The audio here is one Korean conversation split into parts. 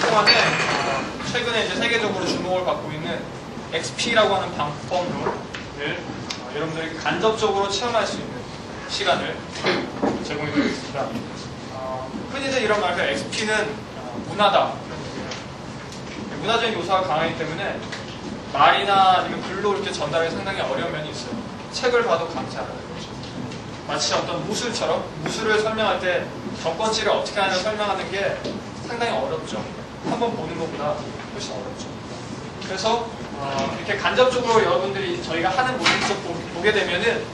동안에 최근에 이제 세계적으로 주목을 받고 있는 XP라고 하는 방법론을 여러분들이 간접적으로 체험할 수 있는 시간을 제공해 드리겠습니다. 흔히들 이런 말을 XP는 문화다. 문화적인 요소가 강하기 때문에 말이나 아니면 글로 이렇게 전달이 상당히 어려운 면이 있어요. 책을 봐도 감지 않아요. 마치 어떤 무술처럼 무술을 설명할 때 정권지를 어떻게 하냐 설명하는 게 상당히 어렵죠. 한번 보는 것보다 훨씬 어렵죠. 그래서 이렇게 간접적으로 여러분들이 저희가 하는 모습을 보게 되면은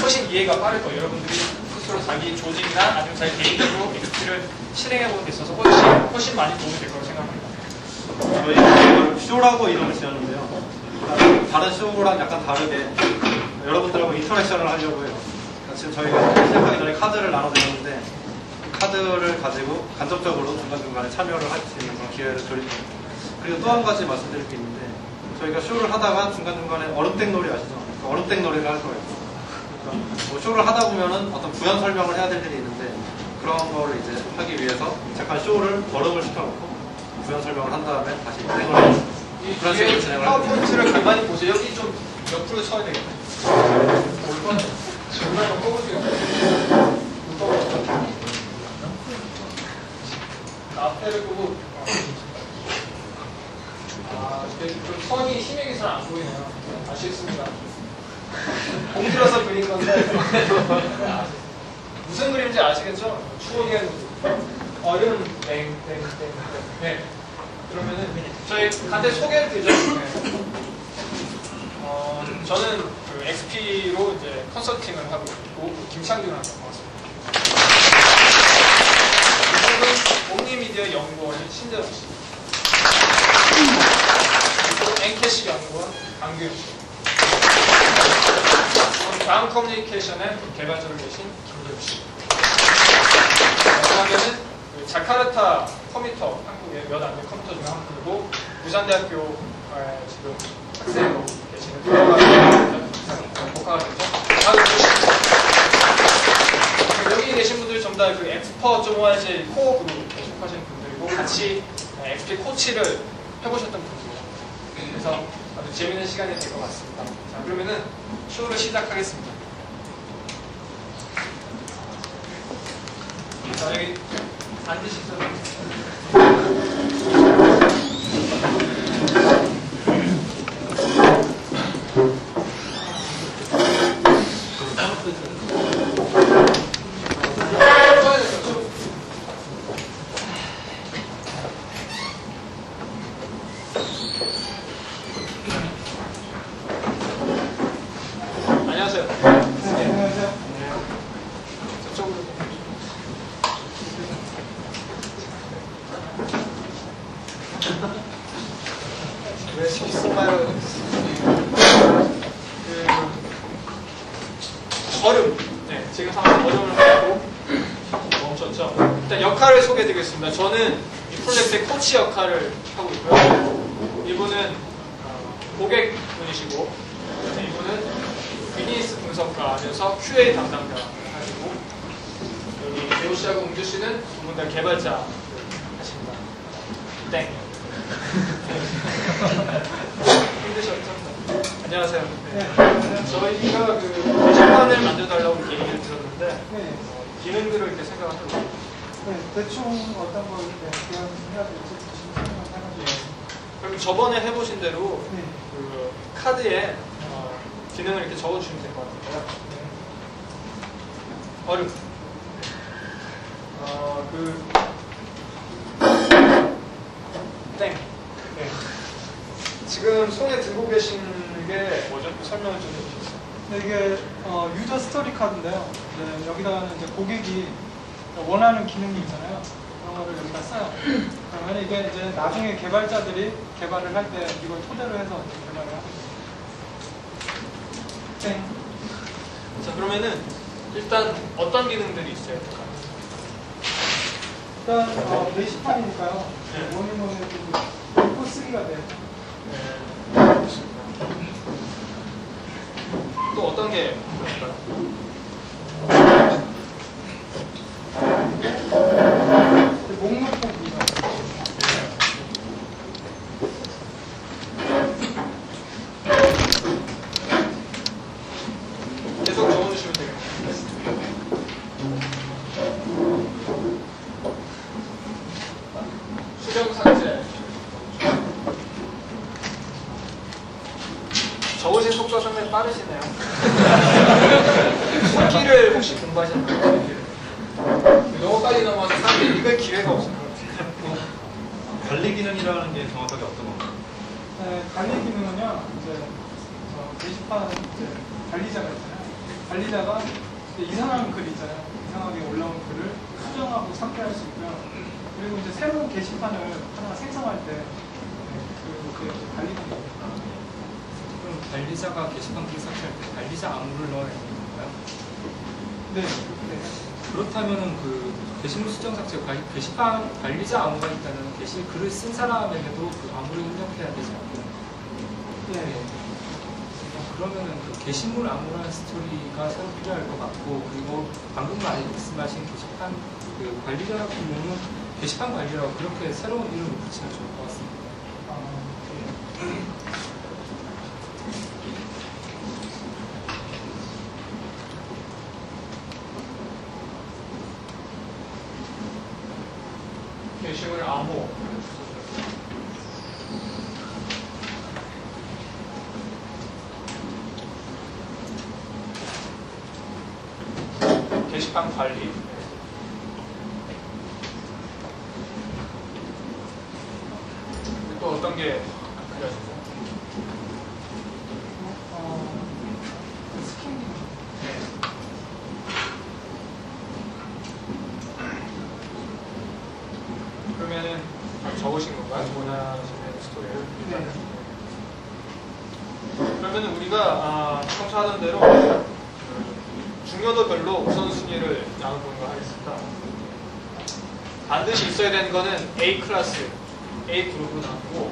훨씬 이해가 빠를 거예요. 여러분들이 스스로 자기 조직이나 아니면 자기 개인적으로 XP를 실행해보는 데 있어서 훨씬 많이 도움이 될 거라고 생각합니다. 저희 쇼라고 이름을 지었는데요. 다른 쇼랑 약간 다르게 여러분들하고 인터랙션을 하려고 해요. 지금 저희가 시작하기 전에 카드를 나눠드렸는데 카드를 가지고 간접적으로 중간중간에 참여를 할 수 있는 그런 기회를 드립니다. 그리고 또 한 가지 말씀드릴 게 있는데 저희가 쇼를 하다가 중간중간에 얼음땡 놀이 아시죠? 그 얼음땡 놀이를 할 거예요. 그러니까 뭐 쇼를 하다 보면은 어떤 부연 설명을 해야 될 일이 있는데 그런 거를 이제 하기 위해서 잠깐 쇼를 얼음을 시켜놓고 부연 설명을 한 다음에 다시 땡을 해요. 그런 식으로 진행을 합니다. 파워포인트를 가만히 보세요. 여기 좀 옆으로 쳐야 되겠다. 중간에 꺼보세요. 앞에를 보고 좀 선이 힘에게 잘 안 보이네요. 아쉽습니다. 공들여서 그린 건데 무슨 그림인지 아시겠죠? 추억의 얼음 땡땡땡. 네. 그러면은 저희 간단히 소개를 드리죠. 네. 저는 그 XP로 이제 컨설팅을 하고 있고 김창균하고 반갑습니다. 이쪽은 옴니미디어 연구원인 신재원 씨. 이쪽은 엔캐시 연구원 강규현 씨. 다음 커뮤니케이션의 개발자로 계신 김재우 씨. 마지막에는 그 자카르타 컴퓨터, 한국의 몇 안 된 컴퓨터 중에 한 분이고 부산대학교 지금 학생으로 계시는 복학하셨죠? 여기 계신 분들이 전부 다 그 엑스퍼.org 코어 그룹에 속하시는 분들이고 같이 XP 코치를 해보셨던 분들이에요. 그래서 아주 재밌는 시간이 될 것 같습니다. 자, 그러면은 쇼를 시작하겠습니다. 자, 여기 앉으시죠. 안녕하세요. 안녕하세요. 저쪽으로. 왜 시켰을까요? 얼음. 네, 지금 상황 얼음을 하고 멈췄죠. 일단 역할을 소개해드리겠습니다. 저는 이 프로젝트의 코치 역할을 하고 있고요. 이분은 고객분이시고, 이분은 비즈니스 분석가면서 QA 담당자 하시고, 여기 배우 씨하고 웅주 씨는 두 분 다 개발자 하십니다. 땡. 힘드셨죠? 안녕하세요. 네. 저희가 그 게시판을 만들어달라고 얘기를 들었는데 기능들을 이렇게 생각하더라고요. 네, 대충 어떤 걸 해야 될지 생각하시죠. 그럼 저번에 해보신 대로 네. 그 카드에 기능을 이렇게 적어주시면 될 것 같아요. 얼음. 땡. 네. 지금 손에 들고 계신 게 뭐죠? 설명을 좀 해주시겠어요? 네, 이게 유저 스토리 카드인데요. 네, 여기다가는 이제 고객이 원하는 기능이 있잖아요. 그런 거를 여기다 써요. 그러면 이게 이제 나중에 개발자들이 개발을 할 때 이걸 토대로 해서 개발을 하거든요. 땡. 자, 그러면은 일단 어떤 기능들이 있어요? 일단 게시판이니까요. 네. 뭐니 해도 포스기가 돼요. 네, 알겠습니다. 또 어떤 게 있을까요? 목록 보기가. 수정 삭제. 적으신 속도가 상당히 빠르시네요. 숨기를 혹시 공부하셨나요? 너무 빨리 넘어와서 사람들이 읽을 기회가 없을 것 같아요. 관리 기능이라는 게 정확하게 어떤 건가요? 네, 관리 기능은요, 이제 게시판 이제 관리자가 있잖아요. 관리자가 이제 이상한 글 있잖아요. 이상하게 올라온 글을 수정하고 삭제할 수 있고요. 그리고 이제 새로운 게시판을 하나 생성할 때 그게 관리 기능입니다. 그럼 관리자가 게시판 글을 삭제할 때 관리자 암호를 넣어야 되는 건가요? 네, 네. 그렇다면은 그 게시물 수정 삭제 게시판 관리자 암호가 있다면 게시 글을 쓴 사람에게도 그 암호를 입력해야 되지 않나요? 네. 그러면은 그 게시물 암호라는 스토리가 새로 필요할 것 같고, 그리고 방금 말씀하신 게시판 그 관리자 같은 경우는 게시판 관리라고 그렇게 새로운 이름을 붙이면 좋을 것 같습니다. 게시물 암호. 게시판 관리. 또 어떤 게 그려지죠? 스킨 기능. 그러면은 적으신 건가요? 원하시는 스토리를? 네. 그러면은 우리가 평소하던 대로 그 중요도별로 우선순위를 나눠보는 걸 하겠습니다. 반드시 있어야 되는 거는 A 클래스, A 그룹으로 나누고,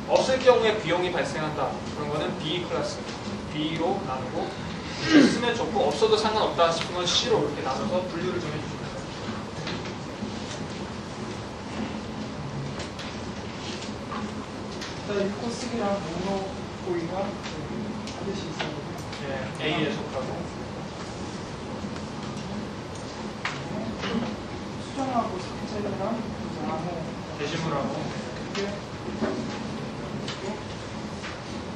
없을 경우에 비용이 발생한다. 그런 거는 B 클래스, B로 나누고, 쓰면 좋고 없어도 상관없다 싶은 건 C로 이렇게 나눠서 분류를 좀 해주시면 돼요. 일단 읽고 쓰기랑 목록 보기가 반드시 있어야 되고요. 예, A에 속하고. 수정하고 삭제랑 암호 게시물하고. 이게 있고,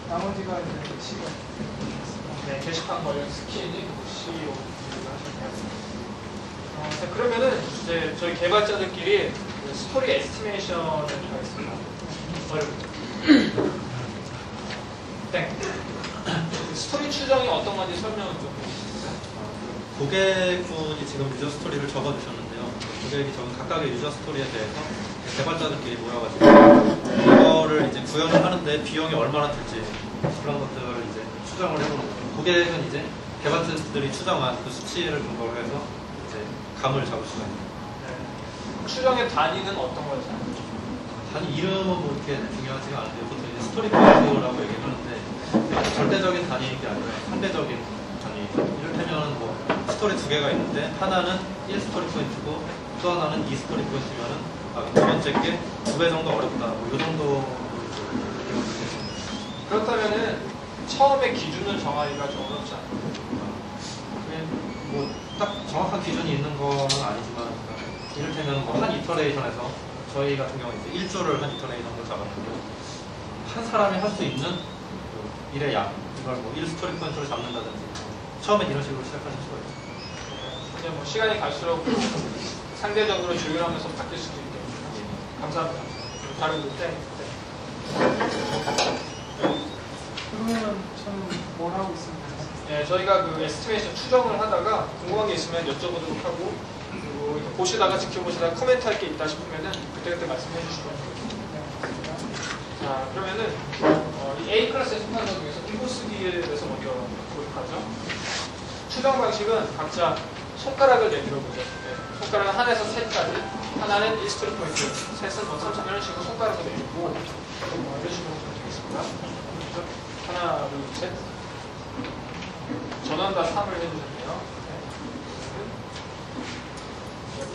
나머지가 이제 C가 있습니다. 네, 게시판 관련 스킨이 CEO 하셨네요. 자, 그러면은 이제 저희 개발자들끼리 그 스토리 에스티메이션을 하겠습니다. 어렵죠? 땡. 스토리 추정이 어떤 건지 설명을 좀 해주시겠어요? 고객분이 지금 유저 스토리를 적어주셨는데요. 고객이 적은 각각의 유저 스토리에 대해서 개발자들끼리 모여가지고 이거를 이제 구현을 하는데 비용이 얼마나 들지 그런 것들을 이제 추정을 해보는 거예요. 고객은 이제 개발자들이 추정한 그 수치를 근거로 해서 이제 감을 잡을 수가 있는 거예요. 네. 추정의 단위는 어떤 거죠? 단위 이름은 뭐 이렇게 중요하지가 않은데요. 보통 이제 스토리 포인트라고 얘기를 하는데 절대적인 단위인 게 아니라 상대적인 단위. 이를테면 뭐 스토리 두 개가 있는데 하나는 1스토리 포인트고 또 하나는 2스토리 포인트면은 두 번째 게 2배 정도 어렵다. 뭐 이 정도. 그렇다면은 처음에 기준을 정하기가 좀 어렵지 않나요? 뭐 딱 정확한 기준이 있는 건 아니지만 이를테면 뭐 한 이터레이션에서 저희 같은 경우에 이제 1조를 한 이터레이션으로 잡았는데 한 사람이 할 수 있는 그 일의 양 이걸 뭐 1스토리 포인트로 잡는다든지 처음엔 이런 식으로 시작하실 수가 있어요. 근데 뭐 시간이 갈수록 상대적으로 조율하면서 바뀔 수도 있겠네요. 감사합니다. 다른 때. 그러면 저는 뭘 하고 있습니다. 네, 저희가 그 에스티메이션 추정을 하다가 궁금한 게 있으면 여쭤보도록 하고, 그리고 이렇게 보시다가 지켜보시다가 코멘트 할 게 있다 싶으면은 그때그때 말씀해 주시면 되겠습니다. 자, 그러면은 이 A 클래스에 속한 것 중에서 기본 쓰기에 대해서 먼저 보도록 하죠. 추정 방식은 각자 손가락을 내밀어 보죠. 네, 손가락은 하나에서 셋까지, 하나는 1스토리 포인트, 셋은 뭐 3천 이런 식으로 손가락을 내밀고 이런 식으로 보면 되겠습니다. 그렇죠? 하나, 둘, 셋. 전원 다 3을 해주셨네요. 네.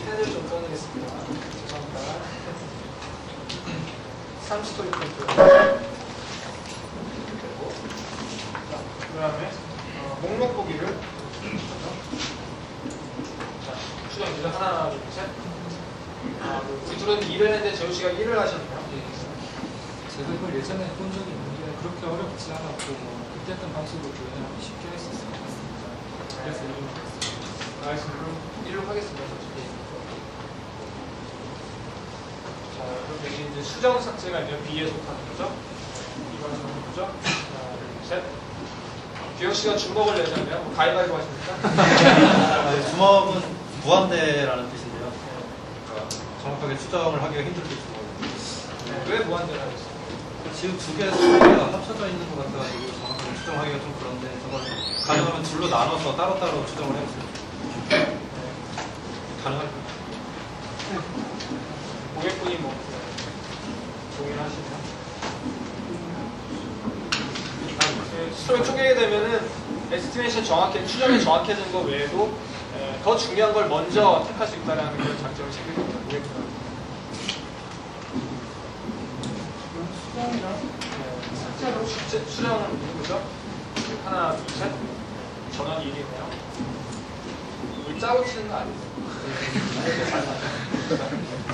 펜을 좀 꺼내겠습니다. 죄송합니다. 3스토리 포인트. 그 다음에 목록 보기를 자, 추정입니다. 하나, 둘, 셋. 하나, 둘, 우리 둘은 2를 했는데 재호 씨가 1을 하셨네요. 예. 제가 이걸 예전에 해본 적이 있는데 그렇게 어렵지 않았고 뭐 그때 했던 방식으로 구현하기 쉽게 할 수 있을 것 같습니다. 그래서 이름을 했습니다. 알겠습니다. 그럼 1로 하겠습니다. 자, 그럼 여기 이제 수정 삭제가 이제 B에 속하는 거죠. 이거는 뭐죠? 하나, 둘, 셋. 규혁 씨가 주먹을 내자면 뭐 가위바위보 하십니까? 주먹은 무한대라는 뜻인데요. 그러니까 정확하게 추정을 하기가 힘들 때 주먹. 네, 왜 무한대를 하겠어요? 지금 두 개의 수가 합쳐져 있는 것 같아가지고 정확하게 추정하기가 좀 그런데 저걸 가능하면 줄로 나눠서 따로따로 추정을 해보세요. 가능할까요? 고객분이 뭐 동의하시나요? 스토리 쪼개게 되면은 에스티메이션 추정이 정확해진 거 외에도 더 중요한 걸 먼저 택할 수 있다는 그런 장점을 챙길 겁니다. 고객분은. 수정이랑 실제로 수정은 누구죠? 하나, 둘, 셋. 전원이 1이네요. 우리 짜고 치는 거 아니죠? 이렇게 잘 맞아요.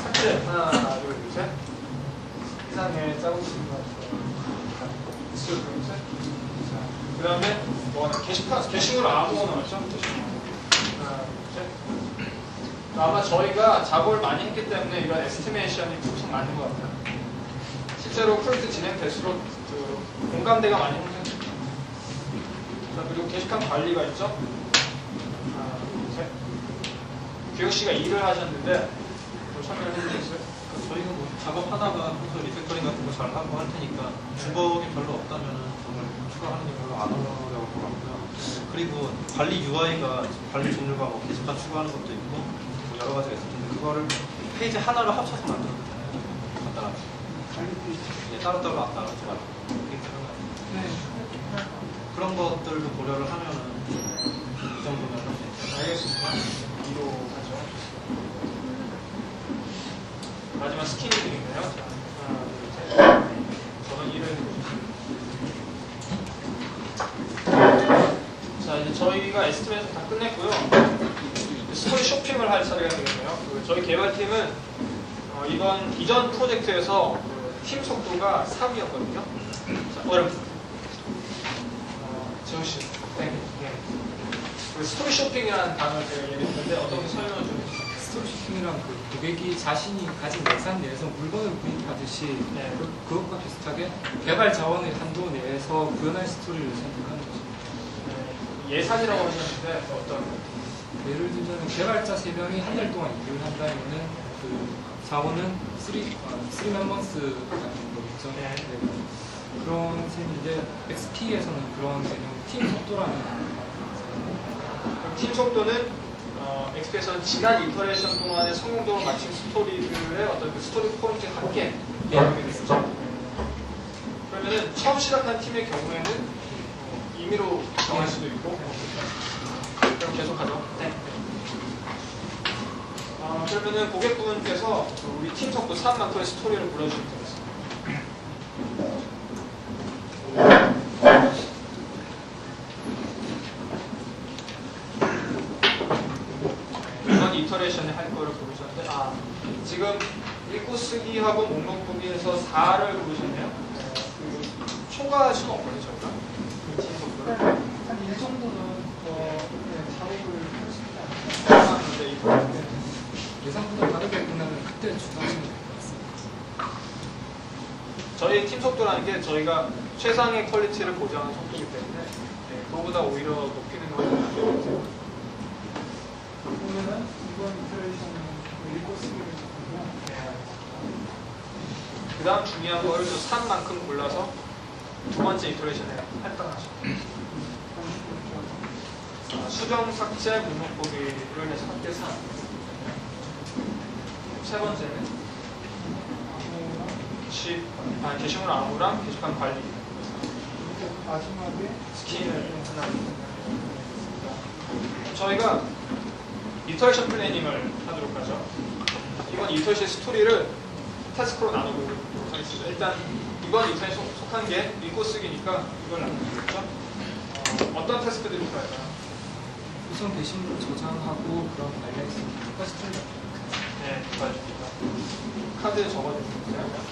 삭제. 하나, 둘, 셋. 이상해. 짜고 치는 거 같아요. 둘, 셋. 그 다음에 뭐 게시물로 아무거나 나왔죠? 하나, 둘, 셋. 아마 저희가 작업을 많이 했기 때문에 이런 에스티메이션이 툭툭 맞는 것 같아요. 실제로 프로젝트 진행될수록 그 공감대가 많이 형성됩니다. 자, 그리고 게시판 관리가 있죠? 하나, 둘, 셋. 규혁 씨가 일을 하셨는데 뭐 설명을 해주시겠어요? 저희가 뭐 작업하다가 평소 리팩터링 같은 거 잘 하고 할 테니까 주먹이 별로 없다면은 정말 추가하는 게 별로 안 어려울 것 같고요. 그리고 관리 UI가 관리 종류가 뭐 게시판 추가하는 것도 있고 뭐 여러 가지가 있을 텐데 그거를 페이지 하나로 합쳐서 만들었잖아요. 간단하게. 따로따로 안 나눠서 네. 그런 것들도 고려를 하면은 이 정도면 알겠습니다. 2로 하죠. 마지막 스키닝들인데요. 자, 하나, 둘, 셋. 저는 1을 해보겠습니다. 자, 이제 저희가 에스티메이션 다 끝냈고요. 스토리 쇼핑을 할 차례가 되겠네요. 저희 개발팀은 이전 프로젝트에서 팀 속도가 3이었거든요. 자, 어렵습니다. 재호씨. 네. 스토리 쇼핑이라는 단어를 제가 얘기했는데 어떻게 설명을 좀 해주세요. 스토리 쇼핑이란 그 고객이 자신이 가진 예산 내에서 물건을 구입하듯이 네. 그것과 비슷하게 개발 자원의 한도 내에서 구현할 스토리를 선택하는 거죠. 예산이라고 하셨는데 어떤 예를 들면 개발자 3명이 한 달 동안 일을 한다면은 그 자원은 3 멤버스 같은 거 있죠. 네. 그런 셈인데 XP에서는 그런 개념 팀 속도라는 팀 속도는 XP에서는 지난 이터레이션 동안에 성공적으로 마친 스토리들의 어떤 그 스토리 포인트에 함께 나오게 되겠죠. 그러면은 처음 시작한 팀의 경우에는 임의로 정할 수도 있고 그럼 계속하죠. 네. 그러면은 고객분께서 우리 팀 속도 3만큼의 스토리를 불러주시면 되겠습니다. 이번 이터레이션에 할 거를 고르셨는데 지금 읽고 쓰기하고 목록 보기에서 4를 고르셨네요. 그 초과 수는 없거든요, 저희가. 그 팀 속도를. 한 1 정도는 작업을 할 수 있다. 예상보다 다르게 끝나면 그때 추가하시면 될 것 같습니다. 저희 팀 속도라는 게 저희가 최상의 퀄리티를 보장하는 속도이기 때문에 그거보다 오히려 높이는 건 안 되거든요. 그러면은 이번 이터레이션은 읽고 쓰기를 했고요. 그 다음 중요한 거를 3만큼 골라서 두 번째 이터레이션에 할당하죠. 수정, 삭제, 목록 보기를 해서 합계 3. 세 번째는 게시물 암호랑 게시판 관리. 마지막에 스킨을 하나. 저희가 이터레이션 플래닝을 하도록 하죠. 이번 이터레이션 스토리를 태스크로 나눠보도록 하겠습니다. 일단 이번 이터레이션 속한 게 읽고 쓰기니까 이걸 나눠보겠죠. 어떤 태스크들이 들어갈까요? 우선 게시물을 저장하고 그런 관련 있습니다. 퍼스트 네, 도와줍니다. 카드 적어주시겠어요?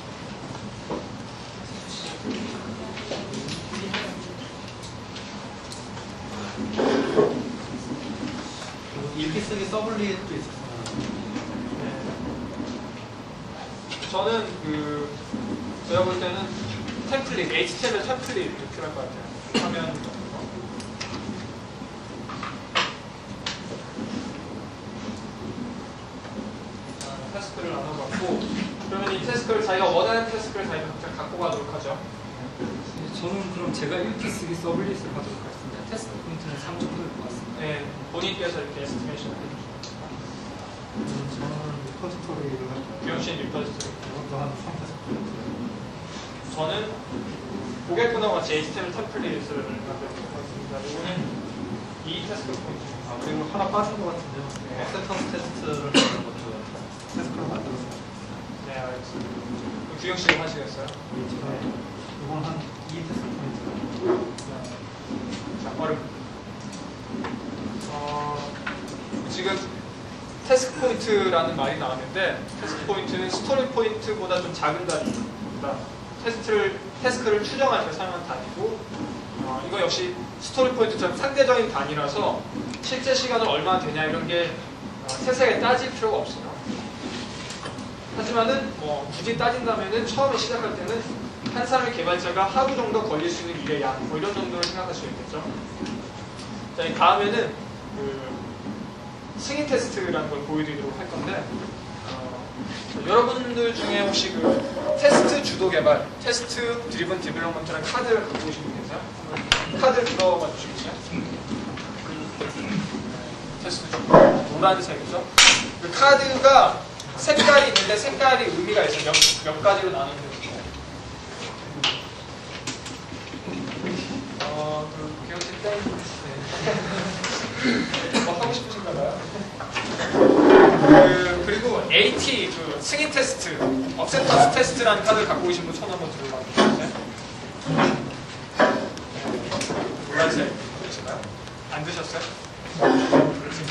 읽기 쓰기 서블릿도 있어요. 저는 제가 볼 때는 템플릿, HTML 템플릿 필요할 것 같아요. 화면 태스크를 나눠봤고, 그러면 이 태스크를 자기가 원하는 태스크를 자기가 각자 갖고 가도록 하죠. 저는 그럼 제가 읽기 쓰기 서블릿을 하도록 하겠습니다. 테스트 포인트는 3점 될 것 같습니다. 네, 본인께서 이렇게 에스티메이션을 해주시죠. 저는 리퍼지토리를 할 거예요. 규현 씨는 리퍼지토리. 이것도 한 3테스트. 저는 고객분하고 같이 HTML 템플릿을 만들도록 하겠습니다. 이거는 이 테스크 포인트. 아, 그리고 하나 빠진 것 같은데요. 네. 액셉턴스 테스트를 하는 것도 테스트로 만들었어요. 네, 알겠습니다. 그럼 규영 씨가 하시겠어요? 이건 한 2테스트 포인트. 자, 지금 태스크 포인트라는 말이 나왔는데, 태스크 포인트는 스토리 포인트보다 좀 작은 단위입니다. 태스크를 추정할 때 사용한 단위고, 이거 역시 스토리 포인트처럼 상대적인 단위라서 실제 시간은 얼마나 되냐 이런 게 세세하게 따질 필요가 없어요. 하지만은 굳이 따진다면은 처음에 시작할 때는 한 사람의 개발자가 하루 정도 걸릴 수 있는 일의 양, 이런 정도를 생각할 수 있겠죠. 자, 이 다음에는 승인 테스트라는 걸 보여드리도록 할 건데, 여러분들 중에 혹시 테스트 주도 개발, 테스트 드리븐 디벨롭먼트라는 카드를 갖고 오신 분 계세요? 카드 들어봐 주시겠어요? 테스트 주도 노란색이죠? 그 카드가 색깔이 있는데 색깔이 의미가 있어요. 몇 가지로 나누는 거죠. 기억 씨 땡. 뭐 하고 싶으신가 봐요. 그리고 AT, 승인 테스트, 억셉턴스 테스트라는 카드를 갖고 계신 분 손 한번 들어봐 주세요. 노란색 드시나요? 안 드셨어요?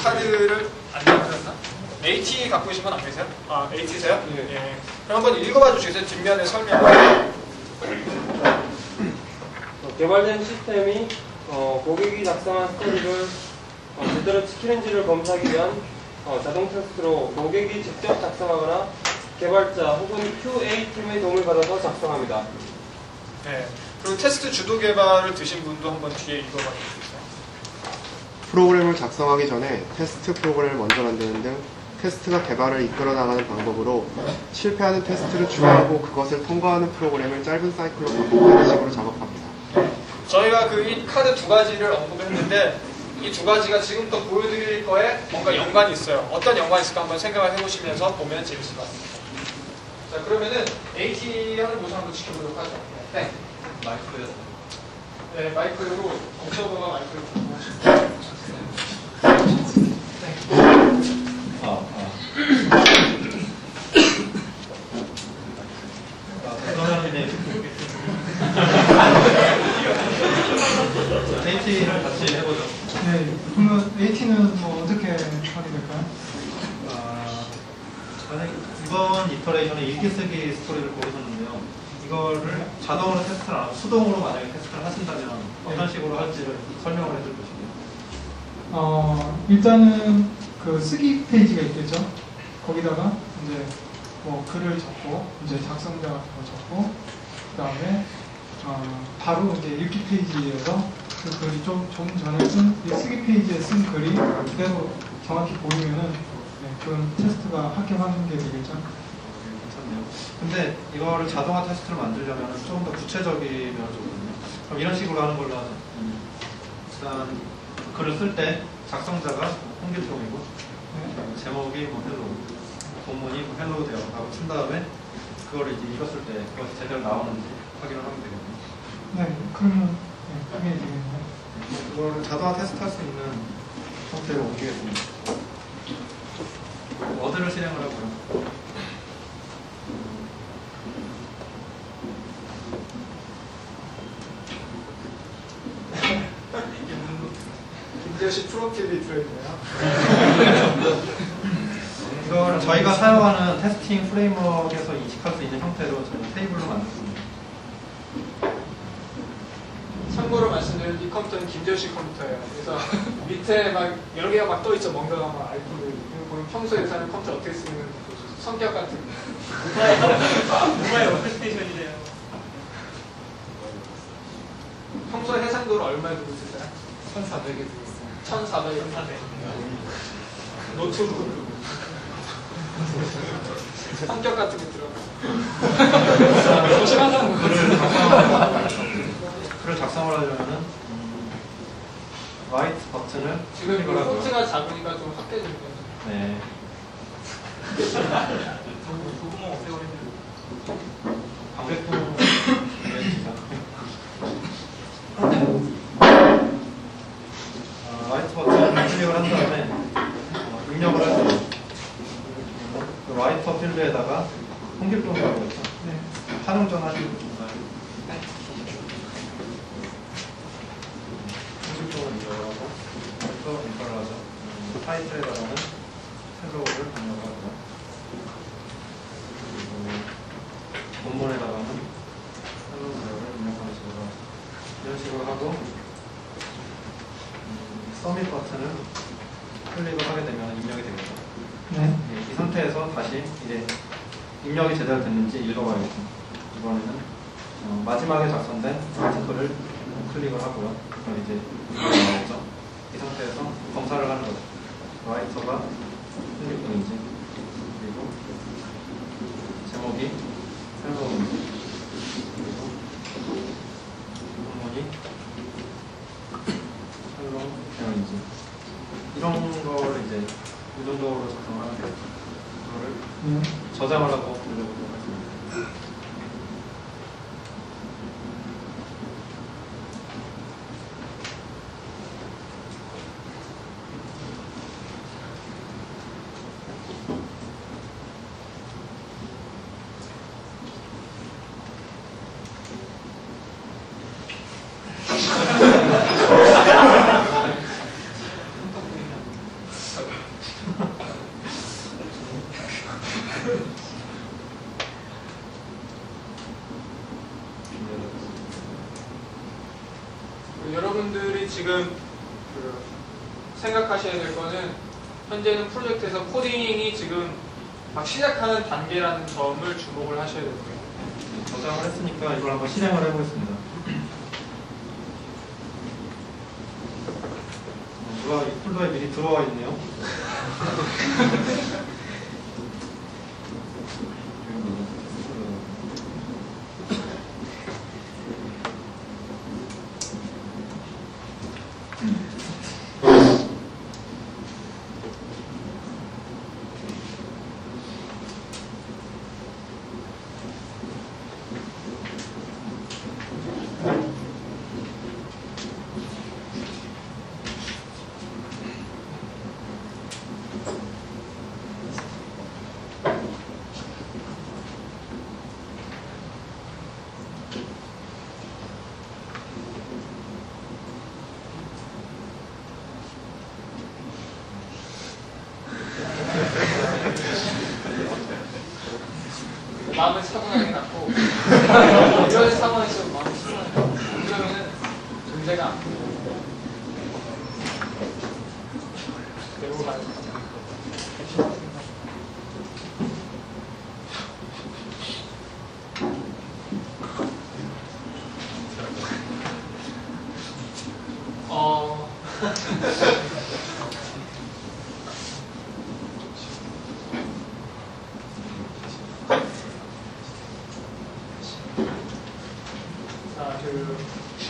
카드를 안 드셨나? AT 갖고 계신 분 안 계세요? 아, AT세요? 예. 그럼 한번 읽어봐 주시겠어요? 뒷면에 설명. 개발된 시스템이 고객이 작성한 스토리를 제대로 지키는지를 검사하기 위한 자동 테스트로 고객이 직접 작성하거나 개발자 혹은 QA팀의 도움을 받아서 작성합니다. 네. 그리고 테스트 주도 개발을 드신 분도 한번 뒤에 읽어봐 주시겠어요? 프로그램을 작성하기 전에 테스트 프로그램을 먼저 만드는 등 테스트가 개발을 이끌어 나가는 방법으로 실패하는 테스트를 추가하고 그것을 통과하는 프로그램을 짧은 사이클로 반복하는 식으로 작업합니다. 저희가 이 카드 두 가지를 언급했는데 이 두 가지가 지금부터 보여드릴 거에 뭔가 연관이 있어요. 어떤 연관이 있을까 한번 생각을 해보시면서 보면 재밌을 것 같습니다. 자, 그러면은 AT 하는 모습 한번 지켜보도록 하죠. 네. 마이크였어요. 네, 마이크로 옵저버가 마이크를 공유하시죠. 그러면 이제 AT를 같이 해보죠. 네, 그러면 AT는 뭐 어떻게 처리 될까요? 만약 이번 이터레이션에 읽기 쓰기 스토리를 고르셨는데요. 이거를 자동으로 테스트를 안 하고 수동으로 만약에 테스트를 하신다면 어떤 식으로 할지를 설명을 해줄 것이고요. 일단은 그 쓰기 페이지가 있겠죠. 거기다가 이제 뭐 글을 적고 이제 작성자 같은 거 적고 그 다음에 바로 이제 읽기 페이지에서 그 글이 좀 전에 이 쓰기 페이지에 쓴 글이 그대로 정확히 보이면은 그런 테스트가 합격하는 게 되겠죠. 괜찮네요. 근데 이거를 자동화 테스트를 만들려면 조금 더 구체적이면 좋거든요. 그럼 이런 식으로 하는 걸로 하죠. 일단 글을 쓸 때 작성자가 홍길동이고 제목이 뭐 헬로우, 본문이 뭐 헬로우 되어 하고 친 다음에 그거를 이제 읽었을 때 그것이 제대로 나오는지 확인을 하면 되거든요. 네, 그러면 그게 되겠네요. 그거를 자동화 테스트할 수 있는 형태로 옮기겠습니다. 워드를 실행을 하고요. 김재현 씨 프로필이 들어있네요. 이거를 그럼 저희가 사용하는 테스팅 프레임워크에서 이식할 수 있는 형태로 저희 테이블로 만들었습니다. 참고로 말씀드리면 이 컴퓨터는 김재우씨 컴퓨터예요. 그래서 밑에 막 여러 개가 막 떠있죠. 뭔가가 막 아이콘들. 이거 보면 평소에 사는 컴퓨터 어떻게 쓰는 성격 같은 정말 워크스테이션이래요. 평소에 해상도를 얼마에 두고 쓰세요? 1,400에 들었어요. 1,400. 노트북. 성격 같은 게 들어가. 조심하자는 글을 작성을 하려면은 라이트 버튼을 지금 클릭을 하고요. 폰트가 작으니까 좀 확대해주는 거죠. 네. 구멍 없애버리면 방백도 라이트 버튼을 클릭을 한 다음에 입력을 할 수 있어요. 그 라이터 필드에다가 홍길동이라고 있죠. 네. 한웅전 하시는 분인가요? 홍길동을 입력을 하고 또 인터를 하죠. 타이틀에다가는 헬로우를 입력을 하고 그리고 본문에다가는 헬로우를 입력하는 식으로 하죠. 이런 식으로 하고 서밋 버튼을 클릭을 하게 되면 입력이 되겠죠. 네. 이 상태에서 다시 이제 입력이 제대로 됐는지 읽어봐야겠죠. 이번에는 마지막에 작성된 아티클을 클릭을 하고요. 그럼 이제 입력이 나오죠. 이 상태에서 검사를 하는 거죠. 라이터가 클릭인지 그리고 제목이 헬로우인지 그리고 본문이 헬로우 대응인지 이런 걸 이제 유동적으로 작성을 하는 거예요. 그거를 저장을 하고 돌려보도록 하겠습니다. 여러분들이 지금 생각하셔야 될 거는 현재는 프로젝트에서 코딩이 지금 막 시작하는 단계라는 점을 주목을 하셔야 될 거예요. 저장을 했으니까 이걸 한번 실행을 해보겠습니다. 누가 이 폴더에 미리 들어와 있네요. 마음을 차분하게 갖고 이런 상황에서 마음을 차분하게 갖고 그러면은 문제가 안 돼요. 배우고 가야 돼요.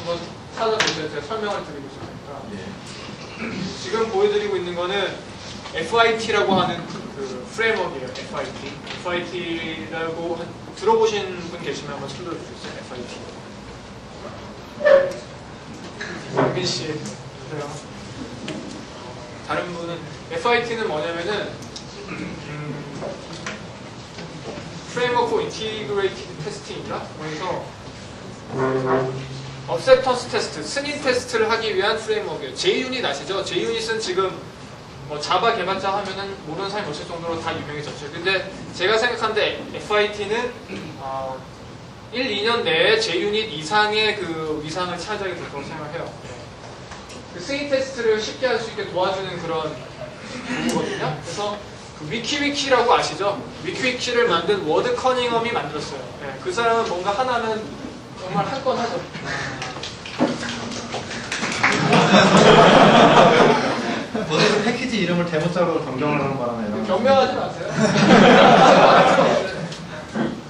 한번 찾아보세요. 제가 설명을 드리고 있으니까. 지금 보여드리고 있는 거는 FIT라고 하는 그 프레임워크예요. FIT라고 들어보신 분 계시면 한번 손 들어주세요. FIT. 유빈 씨, 그래요. 다른 분은 FIT는 뭐냐면은 Framework for Integrated Testing인가? 그래서 어셉턴스 테스트, 승인 테스트를 하기 위한 프레임워크예요. JUnit 아시죠? JUnit은 지금 뭐 자바 개발자 하면은 모르는 사람이 없을 정도로 다 유명해졌죠. 근데 제가 생각하는데 FIT는 1, 2년 내에 JUnit 이상의 그 위상을 차지하게 될 거라고 생각해요. 그 스윙 테스트를 쉽게 할 수 있게 도와주는 그런 도구거든요. 그래서 그 위키위키라고 아시죠? 위키위키를 만든 워드 커닝엄이 만들었어요. 네, 그 사람은 뭔가 하나는 정말 할 건 하죠. 어디서 패키지 이름을 대문자로 변경을 하는 바람에 경명하지 마세요.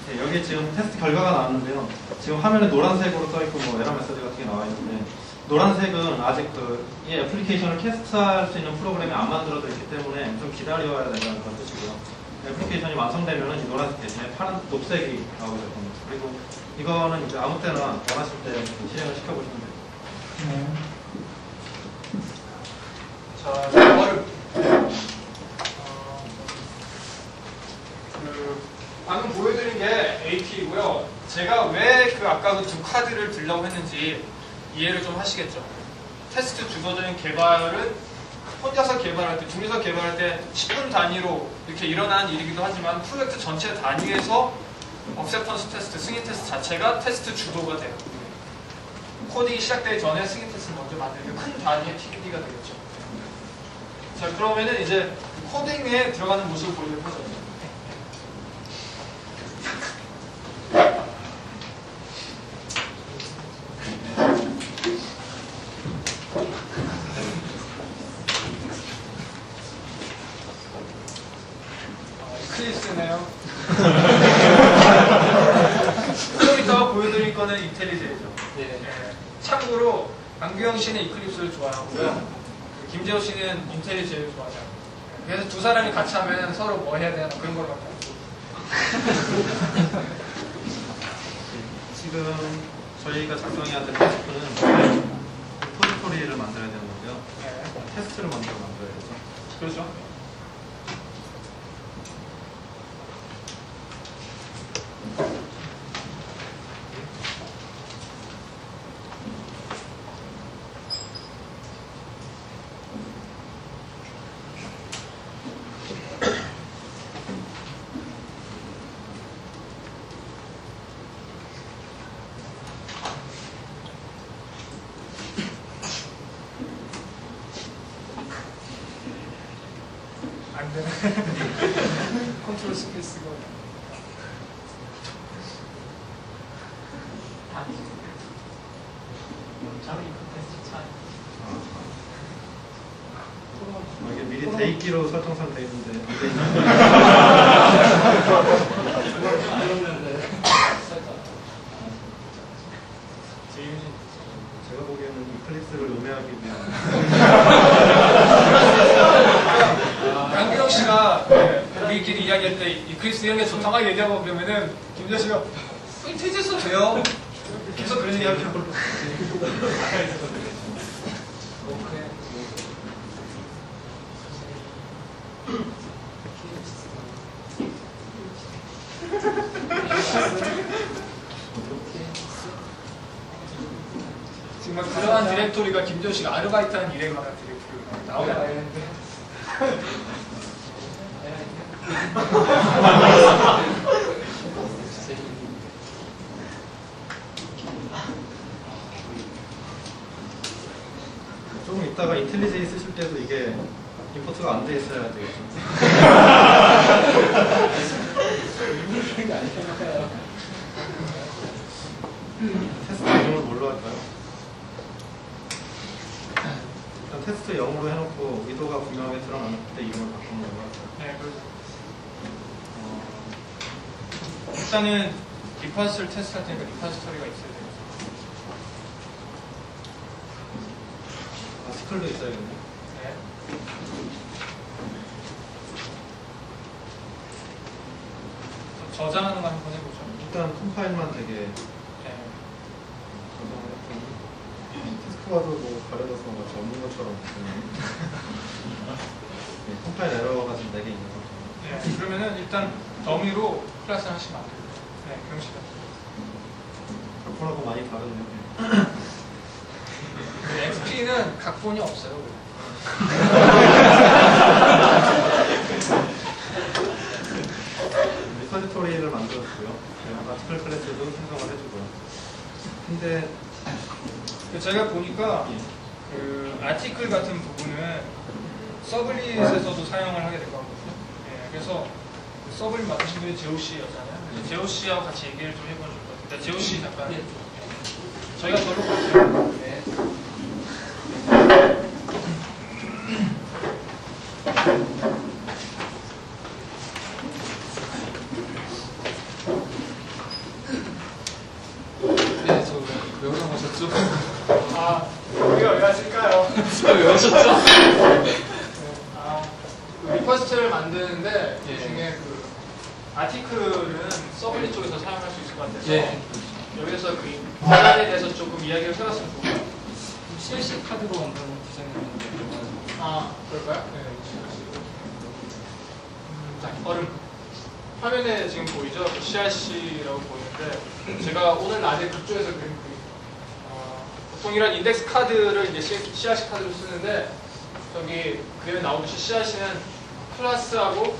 네, 여기 지금 테스트 결과가 나왔는데요. 지금 화면에 노란색으로 써있고 뭐 에러 메시지 같은 게 나와 있는데 노란색은 아직 이 애플리케이션을 캐스트할 수 있는 프로그램이 안 만들어져 있기 때문에 좀 기다려야 된다는 건 뜻이고요. 애플리케이션이 완성되면 이 노란색 대신에 파란 녹색이 나오게 될 겁니다. 그리고 이거는 이제 아무 때나 원하실 때 실행을 시켜보시면 돼요. 자, 이거를 방금 보여드린 게 AP이고요. 제가 왜 그 아까 그 두 카드를 들려고 했는지 이해를 좀 하시겠죠. 테스트 주도적인 개발은 혼자서 개발할 때, 둘이서 개발할 때 10분 단위로 이렇게 일어나는 일이기도 하지만 프로젝트 전체 단위에서 억셉턴스 테스트, 승인 테스트 자체가 테스트 주도가 돼요. 코딩이 시작되기 전에 승인 테스트를 먼저 만들면 큰 단위의 TDD가 되겠죠. 자, 그러면은 이제 코딩에 들어가는 모습을 보여드리도록 하죠. 이클립스네요. 좀 이따가 보여드릴 거는 인텔리제이죠. 네. 참고로 강규영 씨는 이클립스를 좋아하고요. 김재호 씨는 인텔리제이를 좋아하잖아요. 그래서 두 사람이 같이 하면 서로 뭐 해야 되나 그런 걸 같아요. 지금 저희가 작성해야 될 테스트는 리포지토리를 만들어야 되는 거고요. 네. 테스트를 먼저 만들어야죠. 그렇죠. 안 되네. 컨트롤 스페이스가. 이게 미리 대입기로 설정상 되어 있는데 안 돼 있는 제가 보기에는 이클립스를 음해하기 위한 강기영 씨가 우리끼리 이야기할 때 이클립스 이런 게 좋다고 얘기하고 그러면은 김재 씨가 테스트 돼요. 계속 그런 얘기 하죠. 정말 그러한 디렉토리가 김재호 씨가 아르바이트한 일에 관한 디렉토리가 나와야 되는데. 조금 이따가 인텔리제이 쓰실 때도 이게 임포트가 안 돼 있어야 되겠죠. 테스트 이름을 뭘로 할까요? 일단 테스트 0으로 해놓고 의도가 분명하게 드러나는 때 이름을 바꾸는 걸로 할까요? 네, 그렇죠. 일단은 리파스를 테스트할 테니까 리파스터리가 있어야 돼요. 스클도 있어야겠네. 네. 저장하는 거 한번 해보죠. 일단 컴파일만 되게 네. 테스트봐도 뭐 가려져서 마치 없는 것처럼. 네, 컴파일 에러가 좀 4개 있는 것 같아요. 네. 그러면은 일단 더미로 클래스 하나씩 만들고. 네, 경씨가. 각본하고 많이 다르네요. XP는 각본이 없어요. 스토리를 만들어주고요. 아티클 클래스도 생성을 해주고요. 근데 제가 보니까 그 아티클 같은 부분은 서블릿에서도 사용을 하게 될 것 같거든요. 예, 그래서 그 서블릿 맡으신 분이 제오 씨였잖아요. 제오 씨하고 같이 얘기를 좀 해보면 좋을 것 같아요. 제오 씨 잠깐. 저희가 저로 갈게요. 네. 네, 저 외우라고 하셨죠? 아, 우리가 왜 왔을까요? 왜 하셨죠? 아, 그 리퀘스트를 만드는데 그 예. 중에 그 아티클은 서블릿 쪽에서 사용할 수 있을 것 같아서 예. 여기서 그 방안에 대해서 조금 이야기를 해봤으면 좋을 것 같아요. CLC 카드로 만드는 디자인인데. 아, 그럴까요? 네. 자, 얼음. 화면에 지금 보이죠? 그 CRC라고 보이는데 제가 오늘 낮에 그쪽에서 그린 보통 이런 인덱스 카드를 이제 CRC 카드로 쓰는데 저기 그림에 나오듯이 CRC는 클래스하고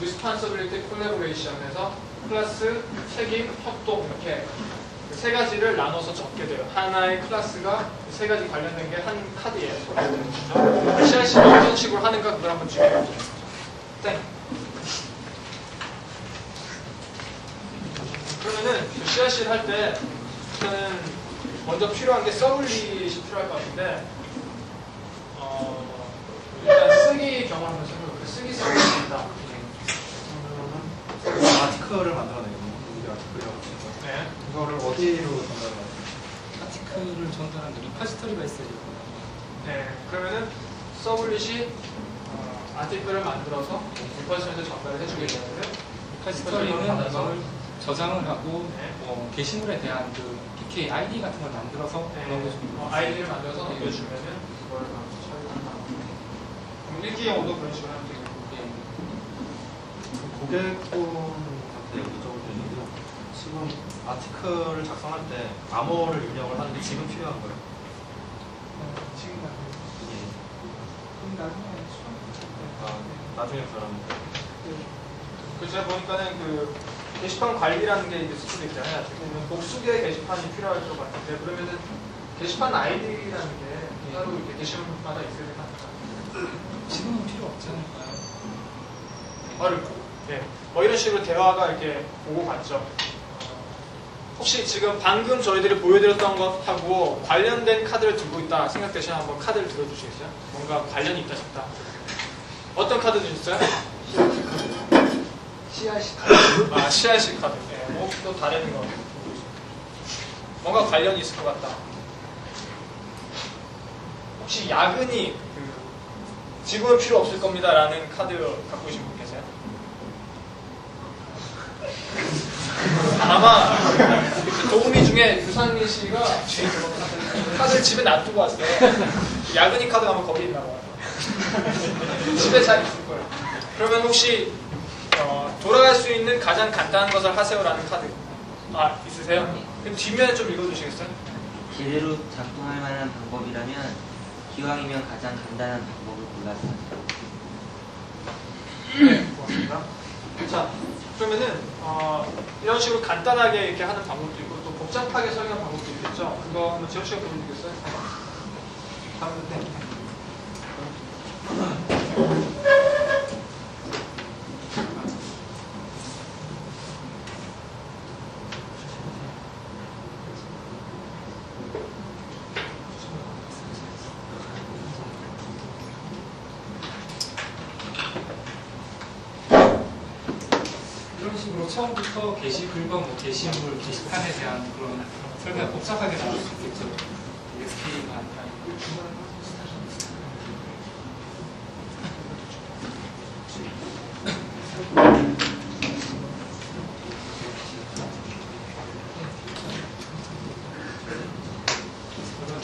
리스폰서빌리티 콜래보레이션에서 클래스, 책임, 협동 이렇게 그 세 가지를 나눠서 적게 돼요. 하나의 클래스가 세 가지 관련된 게 한 카드에 적게 되는 거죠. CRC는 어떤 식으로 하는가 그걸 한번 지켜보죠. 땡. 그러면은 CRC를 할 때 일단은 먼저 필요한 게 서블릿이 필요할 것 같은데 일단 쓰기 경험 한번 해볼게요. 쓰기 서블릿입니다. 아티클을 만들어내거든요. 이게 아티클이라고 치죠. 네. 이거를 어디로 전달해요? 아티클을 전달하는 리파지터리가 있어야 돼요. 네. 그러면은 서블릿이 아티클을 만들어서 리퍼지션에 전달을 해주게 되는데 리파지터리는 이걸 저장을 하고 네. 게시물에 대한 그 PK ID 같은 걸 만들어서 넘겨줍니다. 아이디를 만들어서 넘겨주면은 그걸 처리한다. 그럼 읽기 경우도 그런 식으로 하면 되겠고. 고객분한테 여쭤볼 게 있는데요. 지금 아티클을 작성할 때 암호를 입력을 하는데 지금 필요한 거예요. 지금 말고. 예. 그럼 나중에 수업. 아, 나중에 그러면 그 제가 보니까는 그 게시판 관리라는 게 이제 수도 있잖아요. 그러면 복수의 게시판이 필요할 것 같은데 그러면은 게시판 아이디라는 게 따로 이렇게 게시물마다 있어야 되나? 지금은 필요 없지 않을까요? 어렵고. 예. 뭐 이런 식으로 대화가 이렇게 오고 갔죠. 혹시 지금 방금 저희들이 보여드렸던 것하고 관련된 카드를 들고 있다 생각되시면 한번 카드를 들어주시겠어요? 뭔가 관련이 있다 싶다. 어떤 카드 주셨어요? CRC 카드. 아, CRC 카드. 네, 뭐 또 다른 거. 뭔가 관련이 있을 것 같다. 혹시 야근이 지금은 필요 없을 겁니다 라는 카드 갖고 계신 분 계세요? 아마 도우미 중에 유상민 씨가 카드를 집에 놔두고 왔어요. 야근이 카드가 아마 거기 있나 봐요. 집에 잘 있을 거예요. 그러면 혹시 돌아갈 수 있는 가장 간단한 것을 하세요라는 카드 있으세요? 그럼 뒷면에 좀 읽어주시겠어요? 제대로 작동할 만한 방법이라면 기왕이면 가장 간단한 방법을 골라서 네, 고맙습니다. 자, 그러면은 이런 식으로 간단하게 이렇게 하는 방법도 있고 또 복잡하게 설계하는 방법도 있겠죠. 그거 한번 재호 씨가 보여주겠어요? 이런 식으로 처음부터 게시글과 뭐 게시물, 게시판에 대한 그런 설계가 복잡하게 나올 수 있겠죠. SK가 아니라.